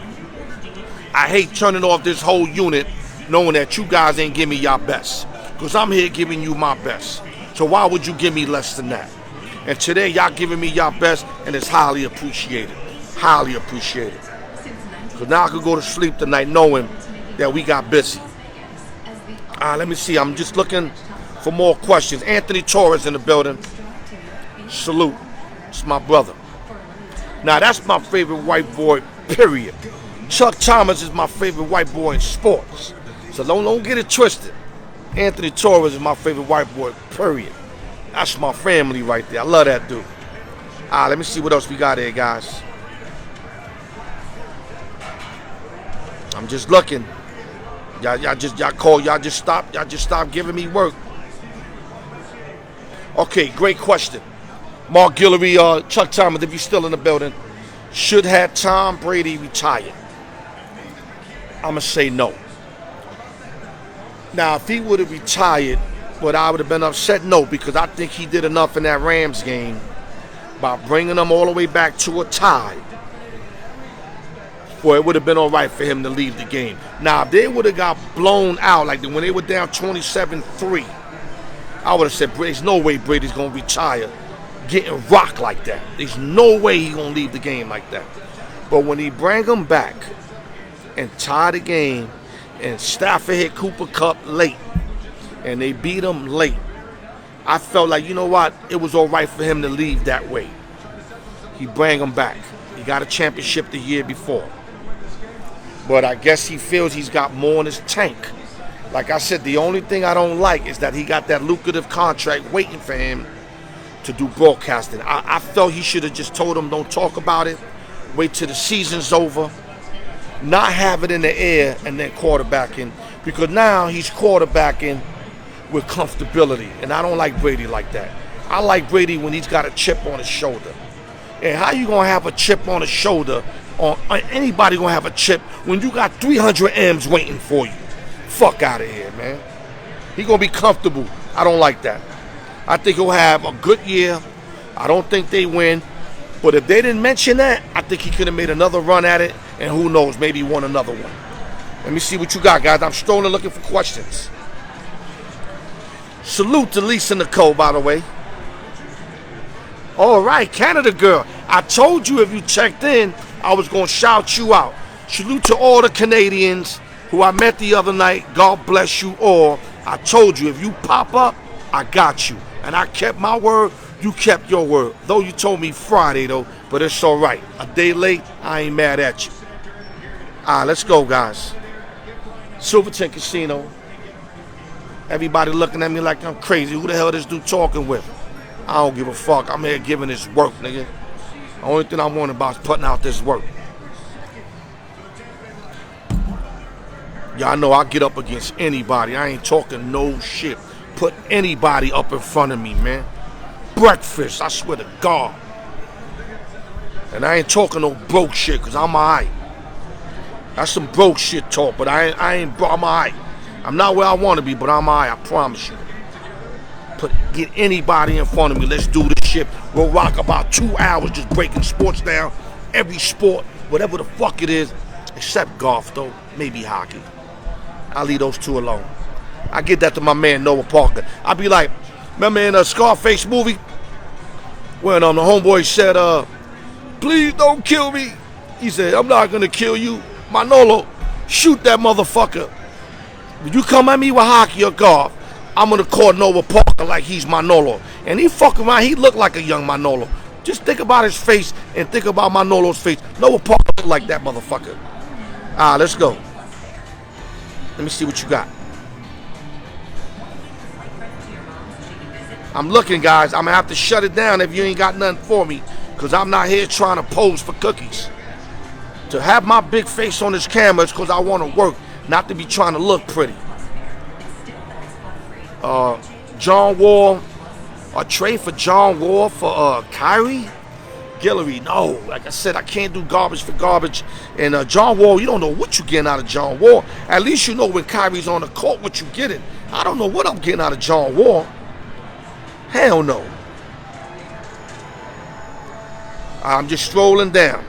I hate turning off this whole unit knowing that you guys ain't giving me y'all best. Because I'm here giving you my best. So why would you give me less than that? And today, y'all giving me y'all best, and it's highly appreciated. Highly appreciated. Because now I could go to sleep tonight knowing that we got busy. Let me see. I'm just looking for more questions. Anthony Torres in the building. Salute. It's my brother. Now, that's my favorite white boy, period. Chuck Thomas is my favorite white boy in sports. So don't get it twisted. Anthony Torres is my favorite white boy, period. That's my family right there. I love that dude. Let me see what else we got here, guys. I'm just looking. Y'all just stop giving me work. Okay, great question. Mark Guillory, Chuck Thomas, if you're still in the building, should have Tom Brady retired? I'm going to say no. Now, if he would have retired, would I would have been upset? No, because I think he did enough in that Rams game by bringing them all the way back to a tie. Well, it would have been all right for him to leave the game. Now, if they would have got blown out, like when they were down 27-3, I would have said, there's no way Brady's going to retire getting rocked like that. There's no way he's going to leave the game like that. But when he bring him back and tie the game, and Stafford hit Cooper Kupp late, and they beat him late, I felt like, you know what, it was all right for him to leave that way. He bring him back. He got a championship the year before. But I guess he feels he's got more in his tank. Like I said, the only thing I don't like is that he got that lucrative contract waiting for him to do broadcasting. I felt he should have just told him, don't talk about it. Wait till the season's over. Not have it in the air and then quarterbacking. Because now he's quarterbacking with comfortability. And I don't like Brady like that. I like Brady when he's got a chip on his shoulder. And how you going to have a chip on his shoulder? Anybody going to have a chip when you got 300 M's waiting for you? Fuck out of here, man. He going to be comfortable. I don't like that. I think he'll have a good year. I don't think they win. But if they didn't mention that, I think he could have made another run at it. And who knows, maybe won another one. Let me see what you got, guys. I'm strolling looking for questions. Salute to Lisa Nicole, by the way. All right, Canada girl. I told you if you checked in, I was going to shout you out. Salute to all the Canadians who I met the other night. God bless you all. I told you, if you pop up, I got you. And I kept my word. You kept your word. Though you told me Friday, though. But it's all right. A day late, I ain't mad at you. All right, let's go, guys. Silverton Casino. Everybody looking at me like I'm crazy. Who the hell this dude talking with? I don't give a fuck. I'm here giving this work, nigga. The only thing I'm worrying about is putting out this work. Y'all know I get up against anybody. I ain't talking no shit. Put anybody up in front of me, man. Breakfast, I swear to God. And I ain't talking no broke shit, because I'm alright. That's some broke shit talk, but I ain't broke. I'm alright. I'm not where I want to be, but I'm alright, I promise you. Get anybody in front of me. Let's do this shit. We'll rock about 2 hours just breaking sports down. Every sport, whatever the fuck it is, except golf, though. Maybe hockey. I'll leave those two alone. I get that to my man Noah Parker. I'll be like, remember in a Scarface movie when the homeboy said, please don't kill me. He said, I'm not going to kill you. Manolo, shoot that motherfucker. When you come at me with hockey or golf, I'm going to call Noah Parker like he's Manolo. And he fuck around, he look like a young Manolo. Just think about his face and think about Manolo's face. Noah Parker look like that motherfucker. Let's go. Let me see what you got. I'm looking, guys. I'm going to have to shut it down if you ain't got nothing for me, because I'm not here trying to pose for cookies. To have my big face on this camera is because I want to work, not to be trying to look pretty. John Wall, a trade for John Wall for Kyrie? Guillory, no. Like I said, I can't do garbage for garbage. And John Wall, you don't know what you're getting out of John Wall. At least you know when Kyrie's on the court what you're getting. I don't know what I'm getting out of John Wall. Hell no. I'm just strolling down.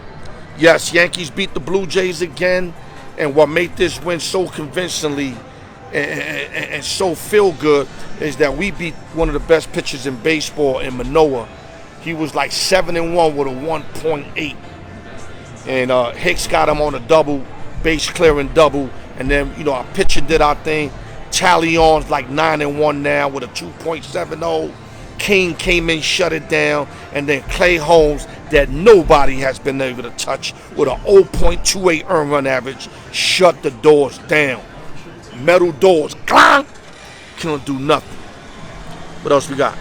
Yes, Yankees beat the Blue Jays again. And what made this win so convincingly and so feel good is that we beat one of the best pitchers in baseball in Manoah. He was like 7-1 with a 1.8. And Hicks got him on a double, base clearing double. And then, you know, our pitcher did our thing. Talion's like 9-1 now with a 2.70. King came in, shut it down. And then Clay Holmes, that nobody has been able to touch, with a 0.28 earned run average, shut the doors down. Metal doors, clang! Can't do nothing. What else we got?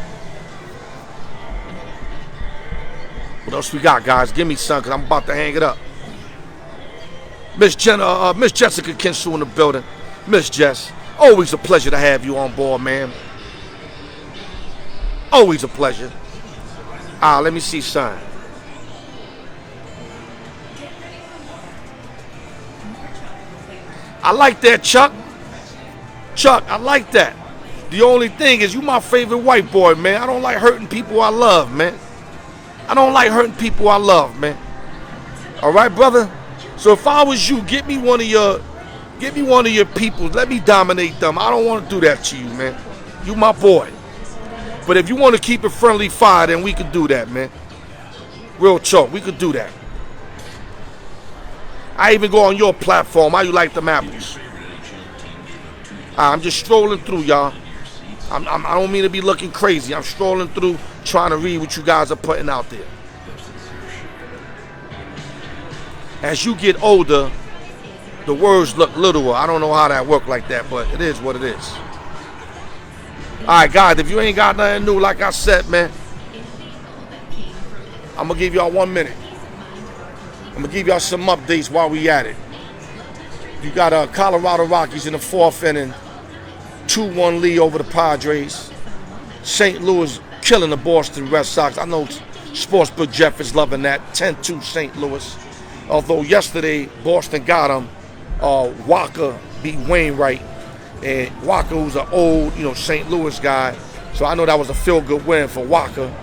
What else we got, guys? Give me some, because I'm about to hang it up. Miss Jessica Kinsu in the building. Miss Jess, always a pleasure to have you on board, man. Always a pleasure. Let me see, son. I like that, Chuck. Chuck, I like that. The only thing is, you my favorite white boy, man. I don't like hurting people I love, man. I don't like hurting people I love, man. All right, brother? So if I was you, get me one of your people. Let me dominate them. I don't want to do that to you, man. You my boy. But if you want to keep it friendly fire, then we can do that, man. Real talk, we could do that. I even go on your platform. How you like them apples? I'm just strolling through, y'all. I don't mean to be looking crazy. I'm strolling through trying to read what you guys are putting out there. As you get older, the words look littler. I don't know how that works like that, but it is what it is. All right, guys, if you ain't got nothing new, like I said, man, I'm going to give y'all 1 minute. I'm going to give y'all some updates while we at it. You got Colorado Rockies in the 4th inning, 2-1 lead over the Padres. St. Louis killing the Boston Red Sox. I know Sportsbook Jeff is loving that. 10-2 St. Louis. Although yesterday, Boston got him. Walker beat Wainwright. And Walker, who's an old, St. Louis guy. So I know that was a feel-good win for Walker.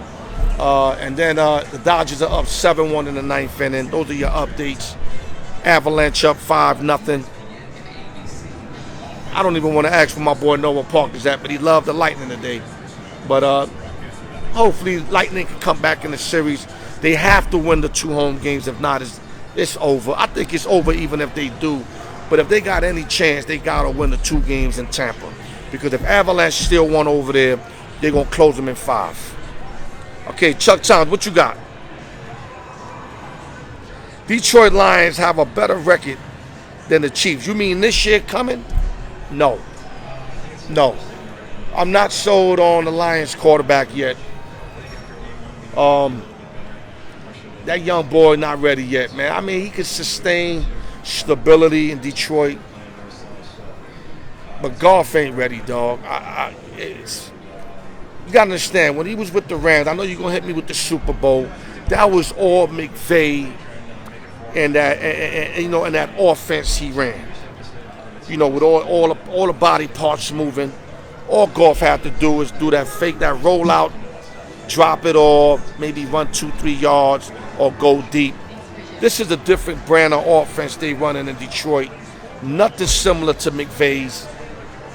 And then the Dodgers are up 7-1 in the 9th inning. Those are your updates. Avalanche up 5-0. I don't even want to ask for my boy Noah Parker's at, but he loved the Lightning today. But hopefully Lightning can come back in the series. They have to win the 2 home games. If not, it's over. I think it's over even if they do. But if they got any chance, they got to win the 2 games in Tampa. Because if Avalanche still won over there, they're going to close them in 5. Okay, Chuck Towns, what you got? Detroit Lions have a better record than the Chiefs. You mean this year coming? No. I'm not sold on the Lions quarterback yet. That young boy not ready yet, man. I mean, he could sustain stability in Detroit, but Goff ain't ready, dog. You gotta understand, when he was with the Rams, I know you're gonna hit me with the Super Bowl. That was all McVay and that, and that offense he ran. With all the body parts moving. All Goff had to do is do that fake, that rollout, drop it all, maybe run 2-3 yards or go deep. This is a different brand of offense they running in Detroit. Nothing similar to McVay's.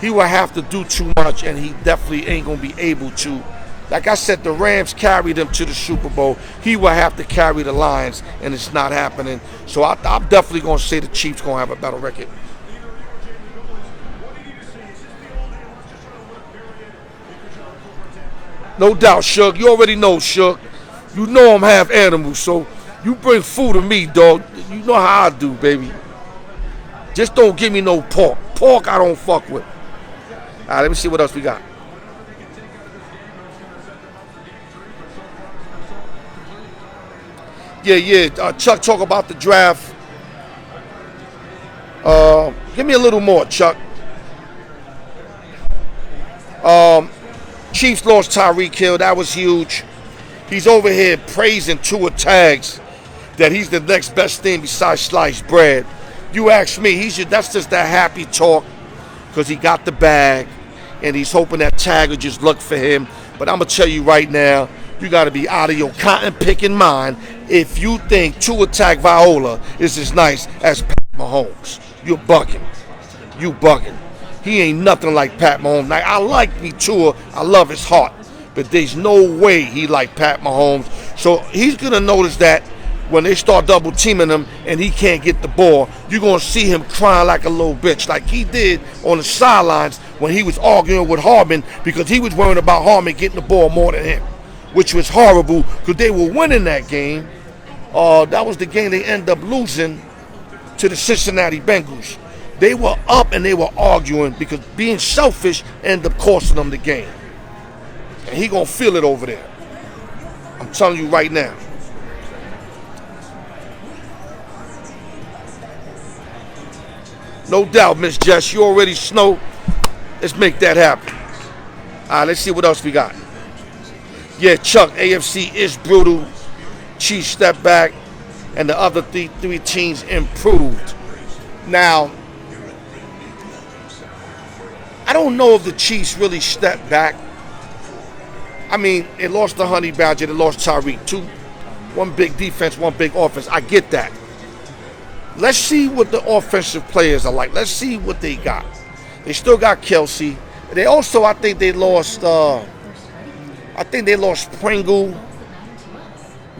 He will have to do too much, and he definitely ain't going to be able to. Like I said, the Rams carried him to the Super Bowl. He will have to carry the Lions, and it's not happening. So I'm definitely going to say the Chiefs going to have a better record. No doubt, Shug. You already know, Shug. You know I'm half animal, so you bring food to me, dog. You know how I do, baby. Just don't give me no pork. Pork I don't fuck with. All right, let me see what else we got. Yeah. Chuck, talk about the draft. Give me a little more, Chuck. Chiefs lost Tyreek Hill. That was huge. He's over here praising Tua Tags that he's the next best thing besides sliced bread. You ask me, that's just that happy talk because he got the bag and he's hoping that Tag will just look for him. But I'm going to tell you right now, you got to be out of your cotton picking mind if you think Tua Tagovailoa is as nice as Pat Mahomes. You're bugging. You bugging. He ain't nothing like Pat Mahomes. Like, I like me Tua. I love his heart. But there's no way he like Pat Mahomes. So he's going to notice that when they start double teaming him and he can't get the ball, you're going to see him crying like a little bitch, like he did on the sidelines when he was arguing with Harmon because he was worried about Harmon getting the ball more than him, which was horrible because they were winning that game. That was the game they ended up losing to the Cincinnati Bengals. They were up and they were arguing because being selfish ended up costing them the game. And he going to feel it over there. I'm telling you right now. No doubt, Miss Jess, you already snow. Let's make that happen. All right, let's see what else we got. Yeah, Chuck, AFC is brutal. Chiefs step back, and the other three teams improved. Now, I don't know if the Chiefs really stepped back. I mean, they lost the Honey Badger, they lost Tyreek. One big defense, one big offense. I get that. Let's see what the offensive players are like. Let's see what they got. They still got Kelsey. They also, I think they lost Pringle,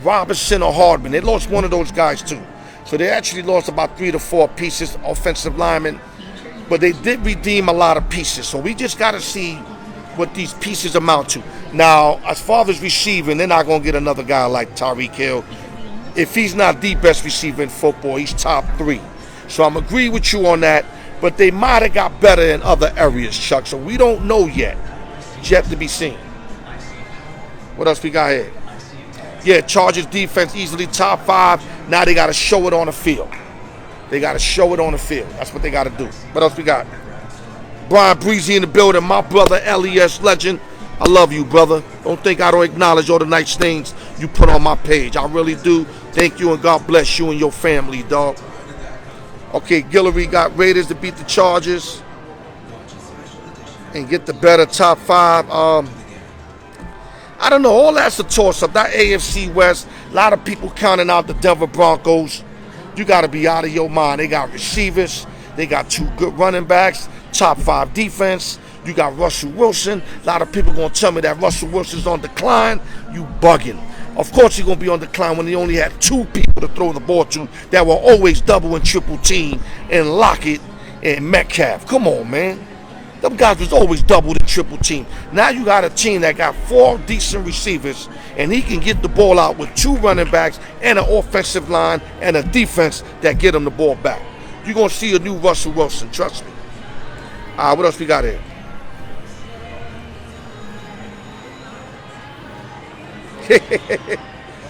Robinson, or Hardman. They lost one of those guys too. So they actually lost about 3 to 4 pieces, offensive linemen. But they did redeem a lot of pieces. So we just got to see what these pieces amount to. Now, as far as receiving, they're not going to get another guy like Tyreek Hill. If he's not the best receiver in football, he's top 3. So I'm agree with you on that. But they might have got better in other areas, Chuck. So we don't know yet. It's yet to be seen. What else we got here? Yeah, Chargers defense easily top 5. Now they got to show it on the field. They got to show it on the field. That's what they got to do. What else we got? Brian Breezy in the building. My brother, LES legend. I love you, brother. Don't think I don't acknowledge all the nice things you put on my page. I really do. Thank you, and God bless you and your family, dog. Okay, Guillory got Raiders to beat the Chargers and get the better top 5. I don't know. All that's a toss-up. That AFC West, a lot of people counting out the Denver Broncos. You got to be out of your mind. They got receivers. They got 2 good running backs. Top 5 defense. You got Russell Wilson. A lot of people going to tell me that Russell Wilson's on decline. You bugging. Of course he's going to be on decline when he only had 2 people to throw the ball to that were always double and triple team, and Lockett and Metcalf. Come on, man. Them guys was always doubled and triple team. Now you got a team that got 4 decent receivers, and he can get the ball out with 2 running backs and an offensive line and a defense that get him the ball back. You're going to see a new Russell Wilson, trust me. What else we got here?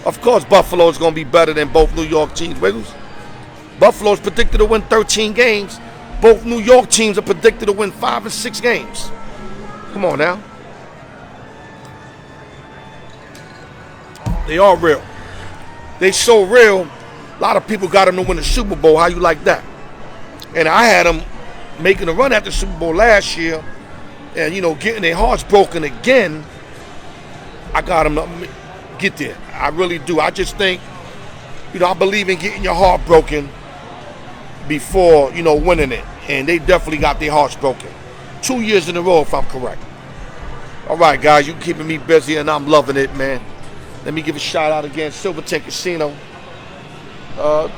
Of course, Buffalo is going to be better than both New York teams. Wiggles. Buffalo's predicted to win 13 games. Both New York teams are predicted to win 5 and 6 games. Come on now. They are real. They so real, a lot of people got them to win the Super Bowl. How you like that? And I had them making a run at the Super Bowl last year and, getting their hearts broken again. I got them to get there. I really do. I just think, I believe in getting your heart broken before, winning it. And they definitely got their hearts broken. 2 years in a row, if I'm correct. All right, guys, you keeping me busy, and I'm loving it, man. Let me give a shout out again, Silverton Casino.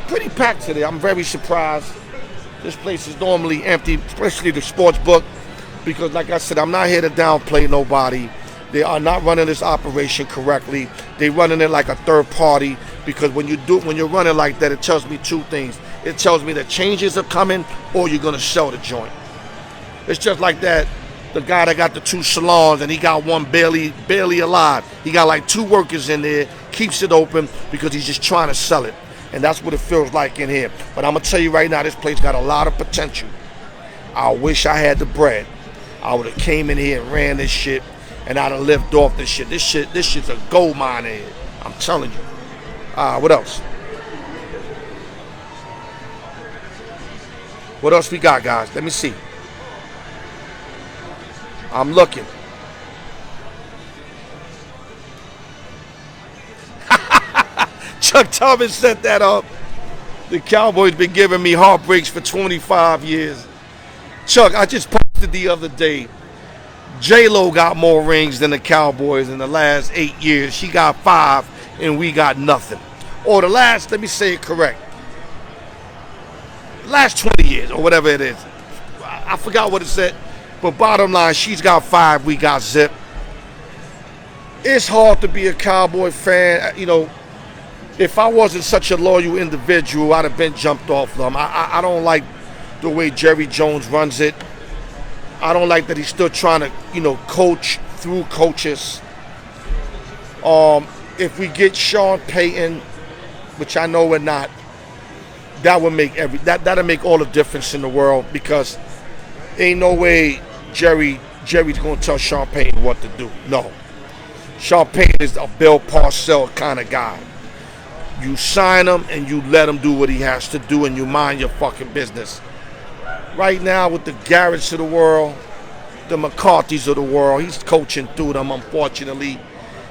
Pretty packed today. I'm very surprised. This place is normally empty, especially the sports book, because, like I said, I'm not here to downplay nobody. They are not running this operation correctly. They're running it like a third party, because when you're running like that, it tells me 2 things. It tells me that changes are coming, or you're gonna sell the joint. It's just like that. The guy that got the 2 salons and he got one barely alive. He got like 2 workers in there, keeps it open because he's just trying to sell it. And that's what it feels like in here. But I'm gonna tell you right now, this place got a lot of potential. I wish I had the bread. I would have came in here and ran this shit, and I'd have lived off this shit. This shit's a gold mine in here. I'm telling you. What else? What else we got, guys? Let me see. I'm looking. Chuck Thomas set that up. The Cowboys been giving me heartbreaks for 25 years. Chuck, I just posted the other day. J-Lo got more rings than the Cowboys in the last 8 years. She got 5 and we got nothing. Or let me say it correct. Last 20 years or whatever it is. I forgot what it said. But bottom line, she's got 5, we got zip. It's hard to be a Cowboy fan. If I wasn't such a loyal individual, I'd have been jumped off them. I don't like the way Jerry Jones runs it. I don't like that he's still trying to, coach through coaches. If we get Sean Payton, which I know we're not, that would make that'll make all the difference in the world, because ain't no way Jerry's gonna tell Sean Payton what to do. No. Sean Payton is a Bill Parcells kind of guy. You sign him and you let him do what he has to do, and you mind your fucking business. Right now with the Garretts of the world, the McCarthys of the world, he's coaching through them, unfortunately.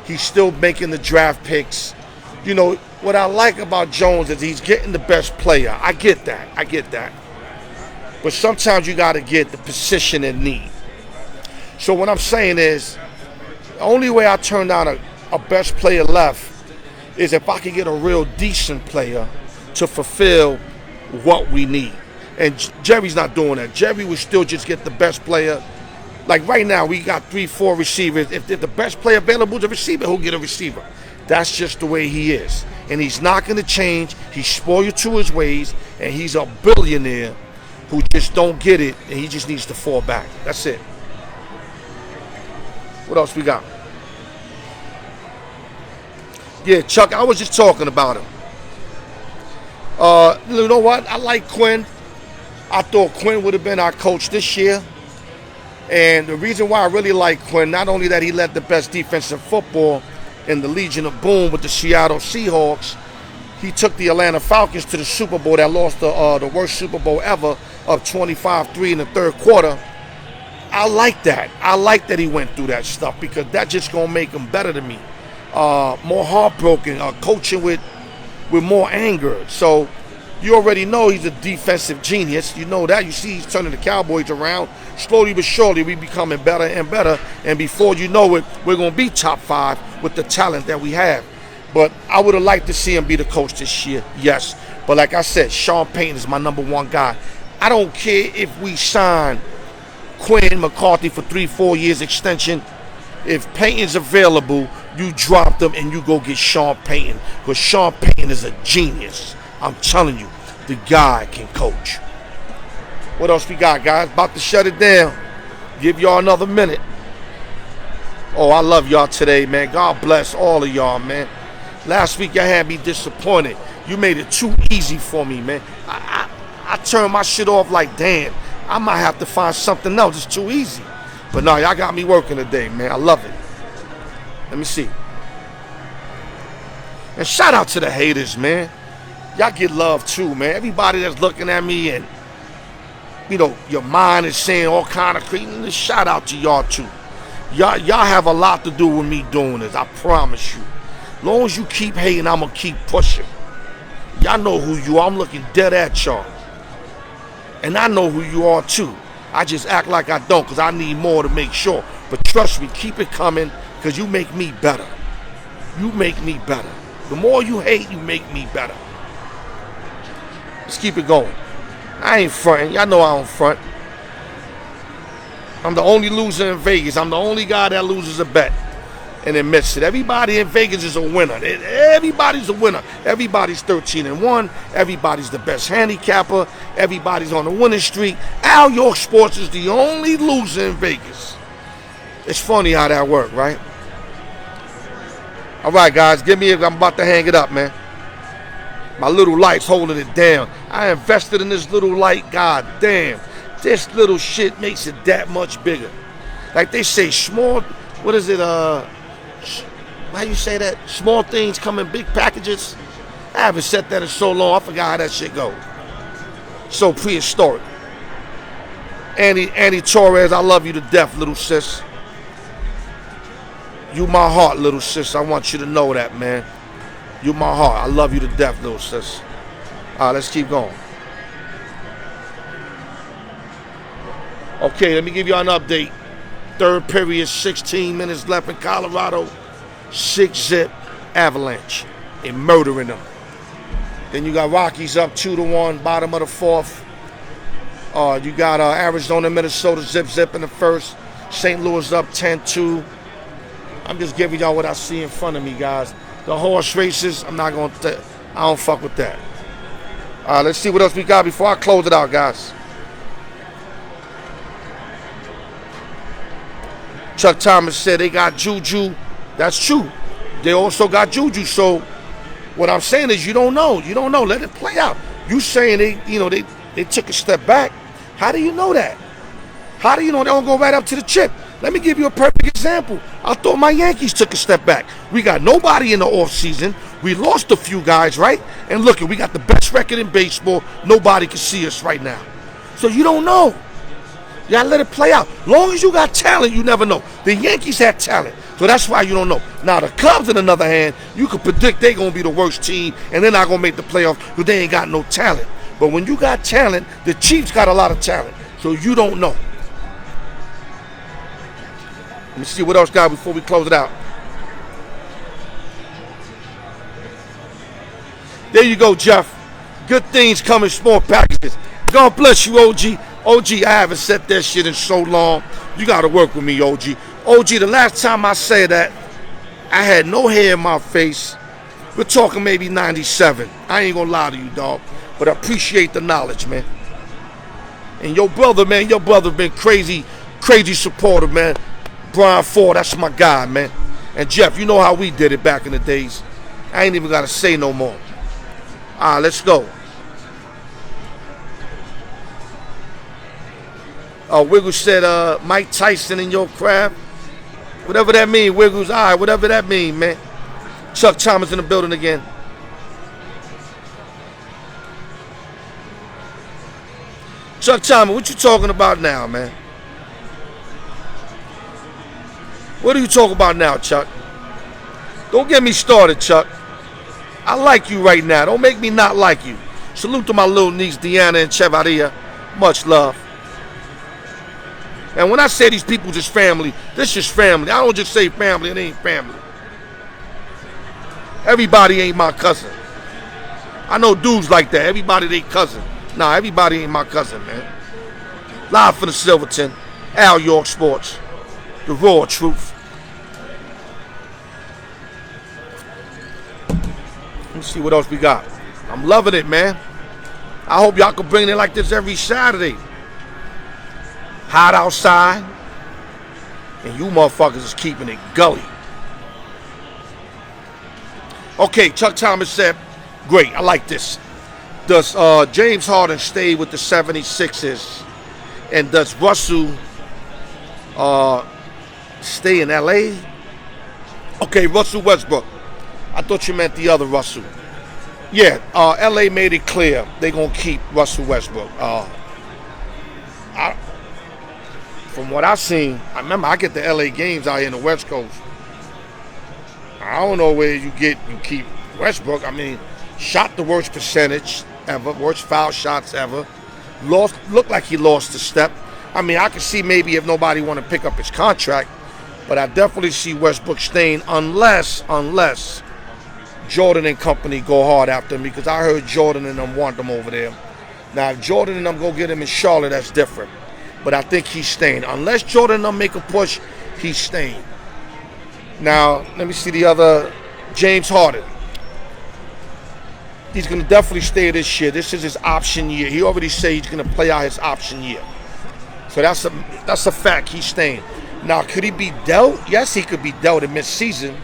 He's still making the draft picks. What I like about Jones is he's getting the best player. I get that. But sometimes you got to get the position in need. So what I'm saying is, the only way I turn down a best player left is if I can get a real decent player to fulfill what we need. And Jerry's not doing that. Jerry will still just get the best player. Like right now, we got 3-4 receivers. If the best player available is a receiver, he'll get a receiver. That's just the way he is. And he's not going to change. He's spoiled to his ways, and he's a billionaire who just don't get it, and he just needs to fall back. That's it. What else we got? Yeah, Chuck, I was just talking about him. You know what? I like Quinn. I thought Quinn would have been our coach this year. And the reason why I really like Quinn, not only that he led the best defense in football in the Legion of Boom with the Seattle Seahawks, he took the Atlanta Falcons to the Super Bowl that lost the worst Super Bowl ever of 25-3 in the third quarter. I like that. I like that he went through that stuff because that's just going to make him better than me. More heartbroken, coaching with more anger. So you already know he's a defensive genius. You know that. You see he's turning the Cowboys around. Slowly but surely, we becoming better and better. And before you know it, we're going to be top 5 with the talent that we have. But I would have liked to see him be the coach this year, yes. But like I said, Sean Payton is my #1 guy. I don't care if we sign Quinn McCarthy for 3-4 years extension. If Payton's available, you drop them and you go get Sean Payton. Because Sean Payton is a genius. I'm telling you, the guy can coach. What else we got, guys? About to shut it down. Give y'all another minute. Oh, I love y'all today, man. God bless all of y'all, man. Last week, y'all had me disappointed. You made it too easy for me, man. I turned my shit off like, damn, I might have to find something else. It's too easy. But no, y'all got me working today, man. I love it. Let me see. And shout out to the haters, man. Y'all get love too, man. Everybody that's looking at me and, you know, your mind is saying all kind of crazy. Shout out to y'all too. Y'all have a lot to do with me doing this. I promise you. As long as you keep hating, I'm going to keep pushing. Y'all know who you are. I'm looking dead at y'all. And I know who you are too. I just act like I don't because I need more to make sure. But trust me, keep it coming because you make me better. You make me better. The more you hate, you make me better. Let's keep it going. I ain't fronting. Y'all know I don't front. I'm the only loser in Vegas. I'm the only guy that loses a bet and admits it. Everybody in Vegas is a winner. Everybody's a winner. Everybody's 13-1. Everybody's the best handicapper. Everybody's on the winning streak. Al York Sports is the only loser in Vegas. It's funny how that works, right? All right, guys, I'm about to hang it up, man. My little light's holding it down. I invested in this little light. God damn. This little shit makes it that much bigger. Like they say, small, what is it? How you say that? Small things come in big packages. I haven't said that in so long. I forgot how that shit goes. So prehistoric. Annie Torres, I love you to death, little sis. You my heart, little sis. I want you to know that, man. You my heart. I love you to death, little sis. All right, let's keep going. Okay, let me give you an update. Third period, 16 minutes left in Colorado. 6-zip Avalanche and murdering them. Then you got Rockies up 2-1, bottom of the fourth. You got Arizona, Minnesota, zip in the first. St. Louis up 10-2. I'm just giving y'all what I see in front of me, guys. The horse races, I don't fuck with that. All right, let's see what else we got before I close it out, guys. Chuck Thomas said they got Juju. That's true. They also got Juju. So what I'm saying is you don't know. You don't know. Let it play out. You saying they took a step back. How do you know that? How do you know they don't go right up to the chip? Let me give you a perfect example. I thought my Yankees took a step back. We got nobody in the offseason. We lost a few guys, right? And look, we got the best record in baseball. Nobody can see us right now. So you don't know. You gotta let it play out. Long as you got talent, you never know. The Yankees had talent, so that's why you don't know. Now the Cubs, on the other hand, you can predict they're gonna be the worst team, and they're not gonna make the playoffs because they ain't got no talent. But when you got talent, the Chiefs got a lot of talent, so you don't know. Let me see what else got before we close it out. There you go, Jeff. Good things come in small packages. God bless you, OG. OG, I haven't said that shit in so long. You got to work with me, OG. OG, the last time I said that, I had no hair in my face. We're talking maybe 97. I ain't going to lie to you, dog. But I appreciate the knowledge, man. And your brother, man, been crazy supporter, man. Brian Ford, that's my guy, man. And Jeff, you know how we did it back in the days. I ain't even got to say no more. All right, let's go. Wiggles said, Mike Tyson in your crab. Whatever that mean, Wiggles. All right, whatever that mean, man. Chuck Thomas in the building again. Chuck Thomas, what you talking about now, man? What are you talking about now, Chuck? Don't get me started, Chuck. I like you right now. Don't make me not like you. Salute to my little niece, Deanna and Chevaria. Much love. And when I say these people just family, this is family. I don't just say family, it ain't family. Everybody ain't my cousin. I know dudes like that. Everybody they cousin. Nah, everybody ain't my cousin, man. Live from the Silverton, Al York Sports. The raw truth. Let me see what else we got. I'm loving it, man. I hope y'all can bring it like this every Saturday. Hot outside. And you motherfuckers is keeping it gully. Okay, Chuck Thomas said, great, I like this. Does James Harden stay with the 76ers? And does Russell stay in LA? Okay, Russell Westbrook. I thought you meant the other Russell. Yeah, LA made it clear they're going to keep Russell Westbrook. From what I've seen, I remember I get the LA games out here in the West Coast. I don't know where you keep Westbrook. I mean, shot the worst percentage ever, worst foul shots ever. Looked like he lost a step. I mean, I can see maybe if nobody want to pick up his contract, but I definitely see Westbrook staying unless Jordan and company go hard after him, because I heard Jordan and them want them over there. Now, if Jordan and them go get him in Charlotte, that's different. But I think he's staying. Unless Jordan and them make a push, he's staying. Now, let me see the other, James Harden. He's going to definitely stay this year. This is his option year. He already said he's going to play out his option year. So that's a fact. He's staying. Now, could he be dealt? Yes, he could be dealt in mid-season.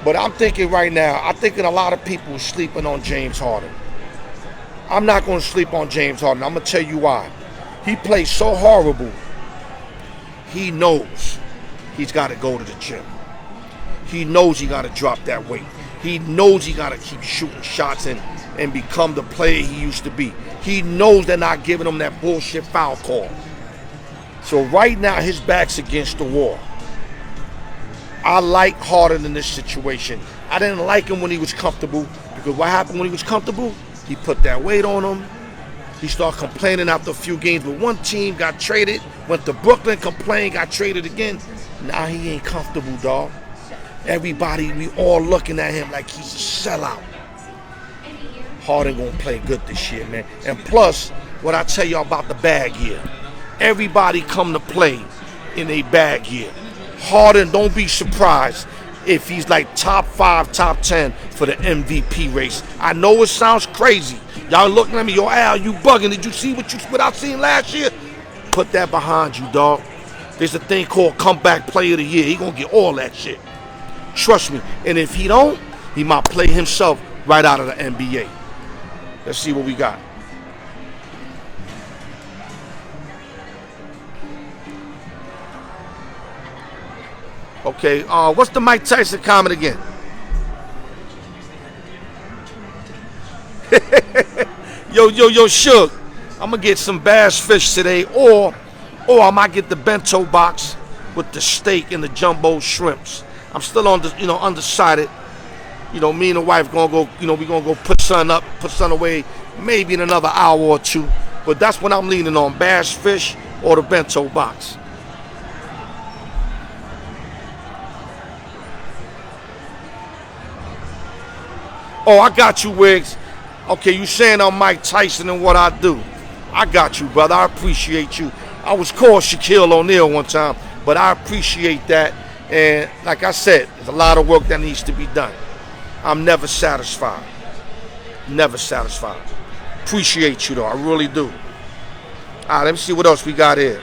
But I'm thinking right now, I'm thinking a lot of people are sleeping on James Harden. I'm not going to sleep on James Harden. I'm going to tell you why. He plays so horrible. He knows he's got to go to the gym. He knows he got to drop that weight. He knows he got to keep shooting shots and become the player he used to be. He knows they're not giving him that bullshit foul call. So right now, his back's against the wall. I like Harden in this situation. I didn't like him when he was comfortable, because what happened when he was comfortable? He put that weight on him. He started complaining after a few games with one team, got traded, went to Brooklyn, complained, got traded again. Now he ain't comfortable, dog. Everybody, we all looking at him like he's a sellout. Harden gonna play good this year, man. And plus, what I tell y'all about the bag year. Everybody come to play in a bag year. Harden, don't be surprised if he's like top 5, top 10 for the MVP race. I know it sounds crazy. Y'all looking at me, yo, Al, you bugging. Did you see what I seen last year? Put that behind you, dog. There's a thing called comeback player of the year. He gonna get all that shit. Trust me. And if he don't, he might play himself right out of the NBA. Let's see what we got. Okay, what's the Mike Tyson comment again? Yo, Suge. I'm gonna get some bass fish today, or I might get the bento box with the steak and the jumbo shrimps. I'm still on the, undecided. Me and the wife gonna go, we gonna go put sun away maybe in another hour or two. But that's what I'm leaning on, bass fish or the bento box. Oh, I got you, Wiggs. Okay, you saying I'm Mike Tyson and what I do. I got you, brother. I appreciate you. I was called Shaquille O'Neal one time, but I appreciate that. And like I said, there's a lot of work that needs to be done. I'm never satisfied. Never satisfied. Appreciate you, though. I really do. All right, let me see what else we got here.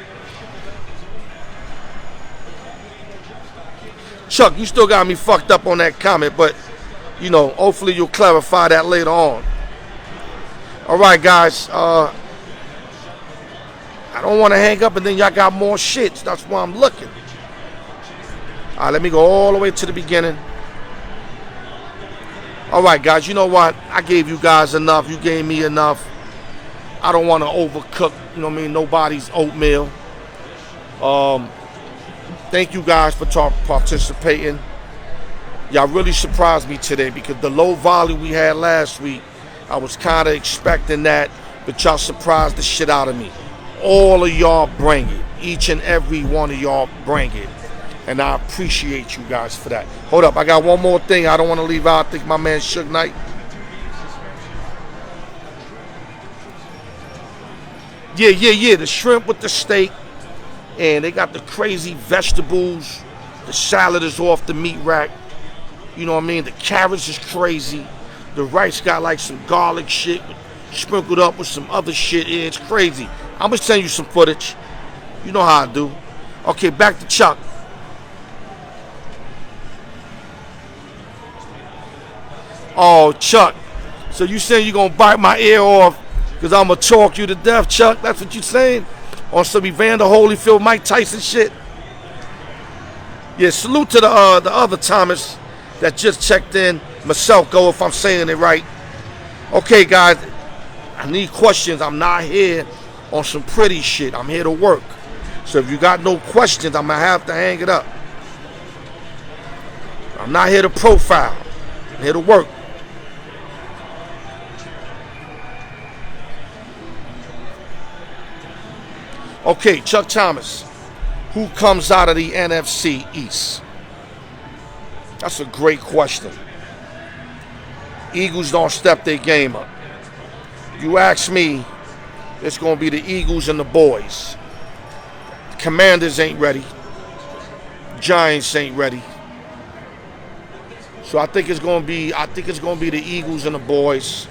Chuck, you still got me fucked up on that comment, but, you know, hopefully you'll clarify that later on. All right, guys. I don't want to hang up and then y'all got more shit. That's why I'm looking. All right, let me go all the way to the beginning. All right, guys, you know what? I gave you guys enough. You gave me enough. I don't want to overcook, you know what I mean, nobody's oatmeal. Thank you guys for participating. Y'all really surprised me today because the low volume we had last week, I was kind of expecting that, but y'all surprised the shit out of me. All of y'all bring it. Each and every one of y'all bring it. And I appreciate you guys for that. Hold up, I got one more thing I don't want to leave out. I think my man Suge Knight. Yeah. The shrimp with the steak. And they got the crazy vegetables. The salad is off the meat rack. You know what I mean? The carrots is crazy. The rice got like some garlic shit sprinkled up with some other shit. Yeah, it's crazy. I'm going to send you some footage. You know how I do. Okay, back to Chuck. Oh, Chuck. So you saying you going to bite my ear off because I'm going to talk you to death, Chuck? That's what you saying? On some Evander Holyfield, Mike Tyson shit? Yeah, salute to the other Thomas that just checked in. Maselko, if I'm saying it right. Okay, guys. I need questions. I'm not here on some pretty shit. I'm here to work. So if you got no questions, I'm going to have to hang it up. I'm not here to profile. I'm here to work. Okay, Chuck Thomas. Who comes out of the NFC East? That's a great question. Eagles don't step their game up. You ask me, it's going to be the Eagles and the boys. Commanders ain't ready. Giants ain't ready. So I think it's going to be the Eagles and the boys.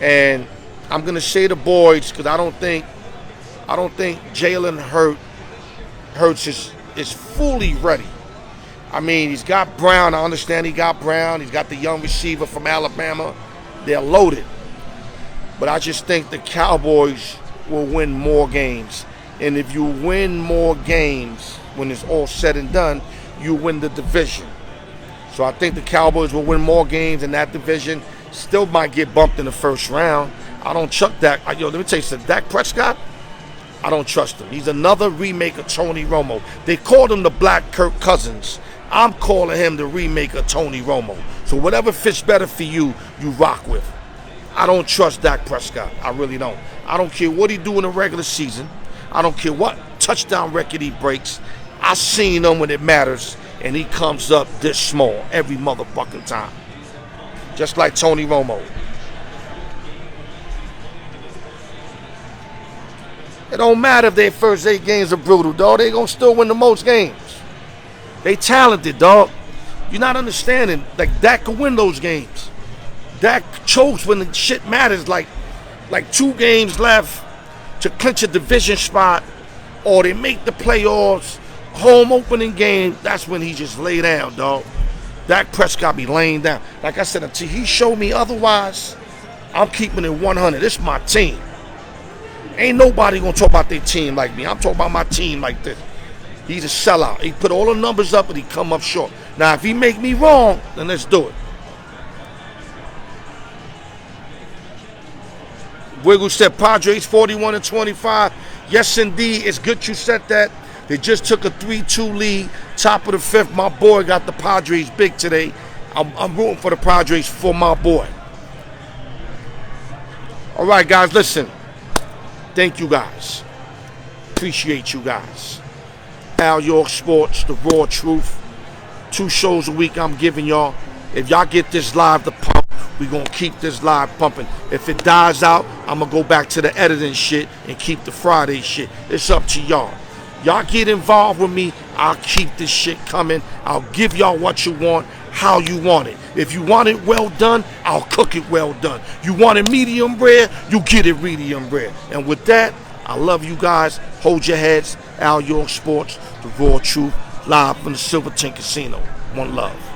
And I'm going to say the boys because I don't think Jalen Hurts is fully ready. I mean, he's got Brown. I understand he got Brown. He's got the young receiver from Alabama. They're loaded. But I just think the Cowboys will win more games. And if you win more games, when it's all said and done, you win the division. So I think the Cowboys will win more games in that division. Still might get bumped in the first round. I don't trust Dak. Let me tell you something. Dak Prescott, I don't trust him. He's another remake of Tony Romo. They called him the Black Kirk Cousins. I'm calling him the remake of Tony Romo. So whatever fits better for you, you rock with. I don't trust Dak Prescott. I really don't. I don't care what he do in the regular season. I don't care what touchdown record he breaks. I seen him when it matters, and he comes up this small every motherfucking time. Just like Tony Romo. It don't matter if their first 8 games are brutal, dog. They gonna still win the most games. They talented, dog. You're not understanding. Like, Dak can win those games. Dak chokes when the shit matters. Like 2 games left to clinch a division spot, or they make the playoffs, home opening game. That's when he just lay down, dog. Dak Prescott be laying down. Like I said, until he showed me otherwise, I'm keeping it 100. This is my team. Ain't nobody gonna talk about their team like me. I'm talking about my team like this. He's a sellout. He put all the numbers up and he come up short. Now, if he make me wrong, then let's do it. Wiggle said Padres 41-25. Yes, indeed. It's good you said that. They just took a 3-2 lead. Top of the 5th. My boy got the Padres big today. I'm rooting for the Padres for my boy. All right, guys, listen. Thank you, guys. Appreciate you guys. Al York Sports, The Raw Truth. 2 shows a week I'm giving y'all. If y'all get this live, the pump, We gonna keep this live pumping. If it dies out, I'm gonna go back to the editing shit and keep the Friday shit. It's up to y'all. Y'all get involved with me, I'll keep this shit coming. I'll give y'all what you want, how you want it. If you want it well done, I'll cook it well done. You want it medium rare, you get it medium rare. And with that, I love you guys. Hold your heads. Al York Sports, the raw truth, live from the Silverton Casino. One love.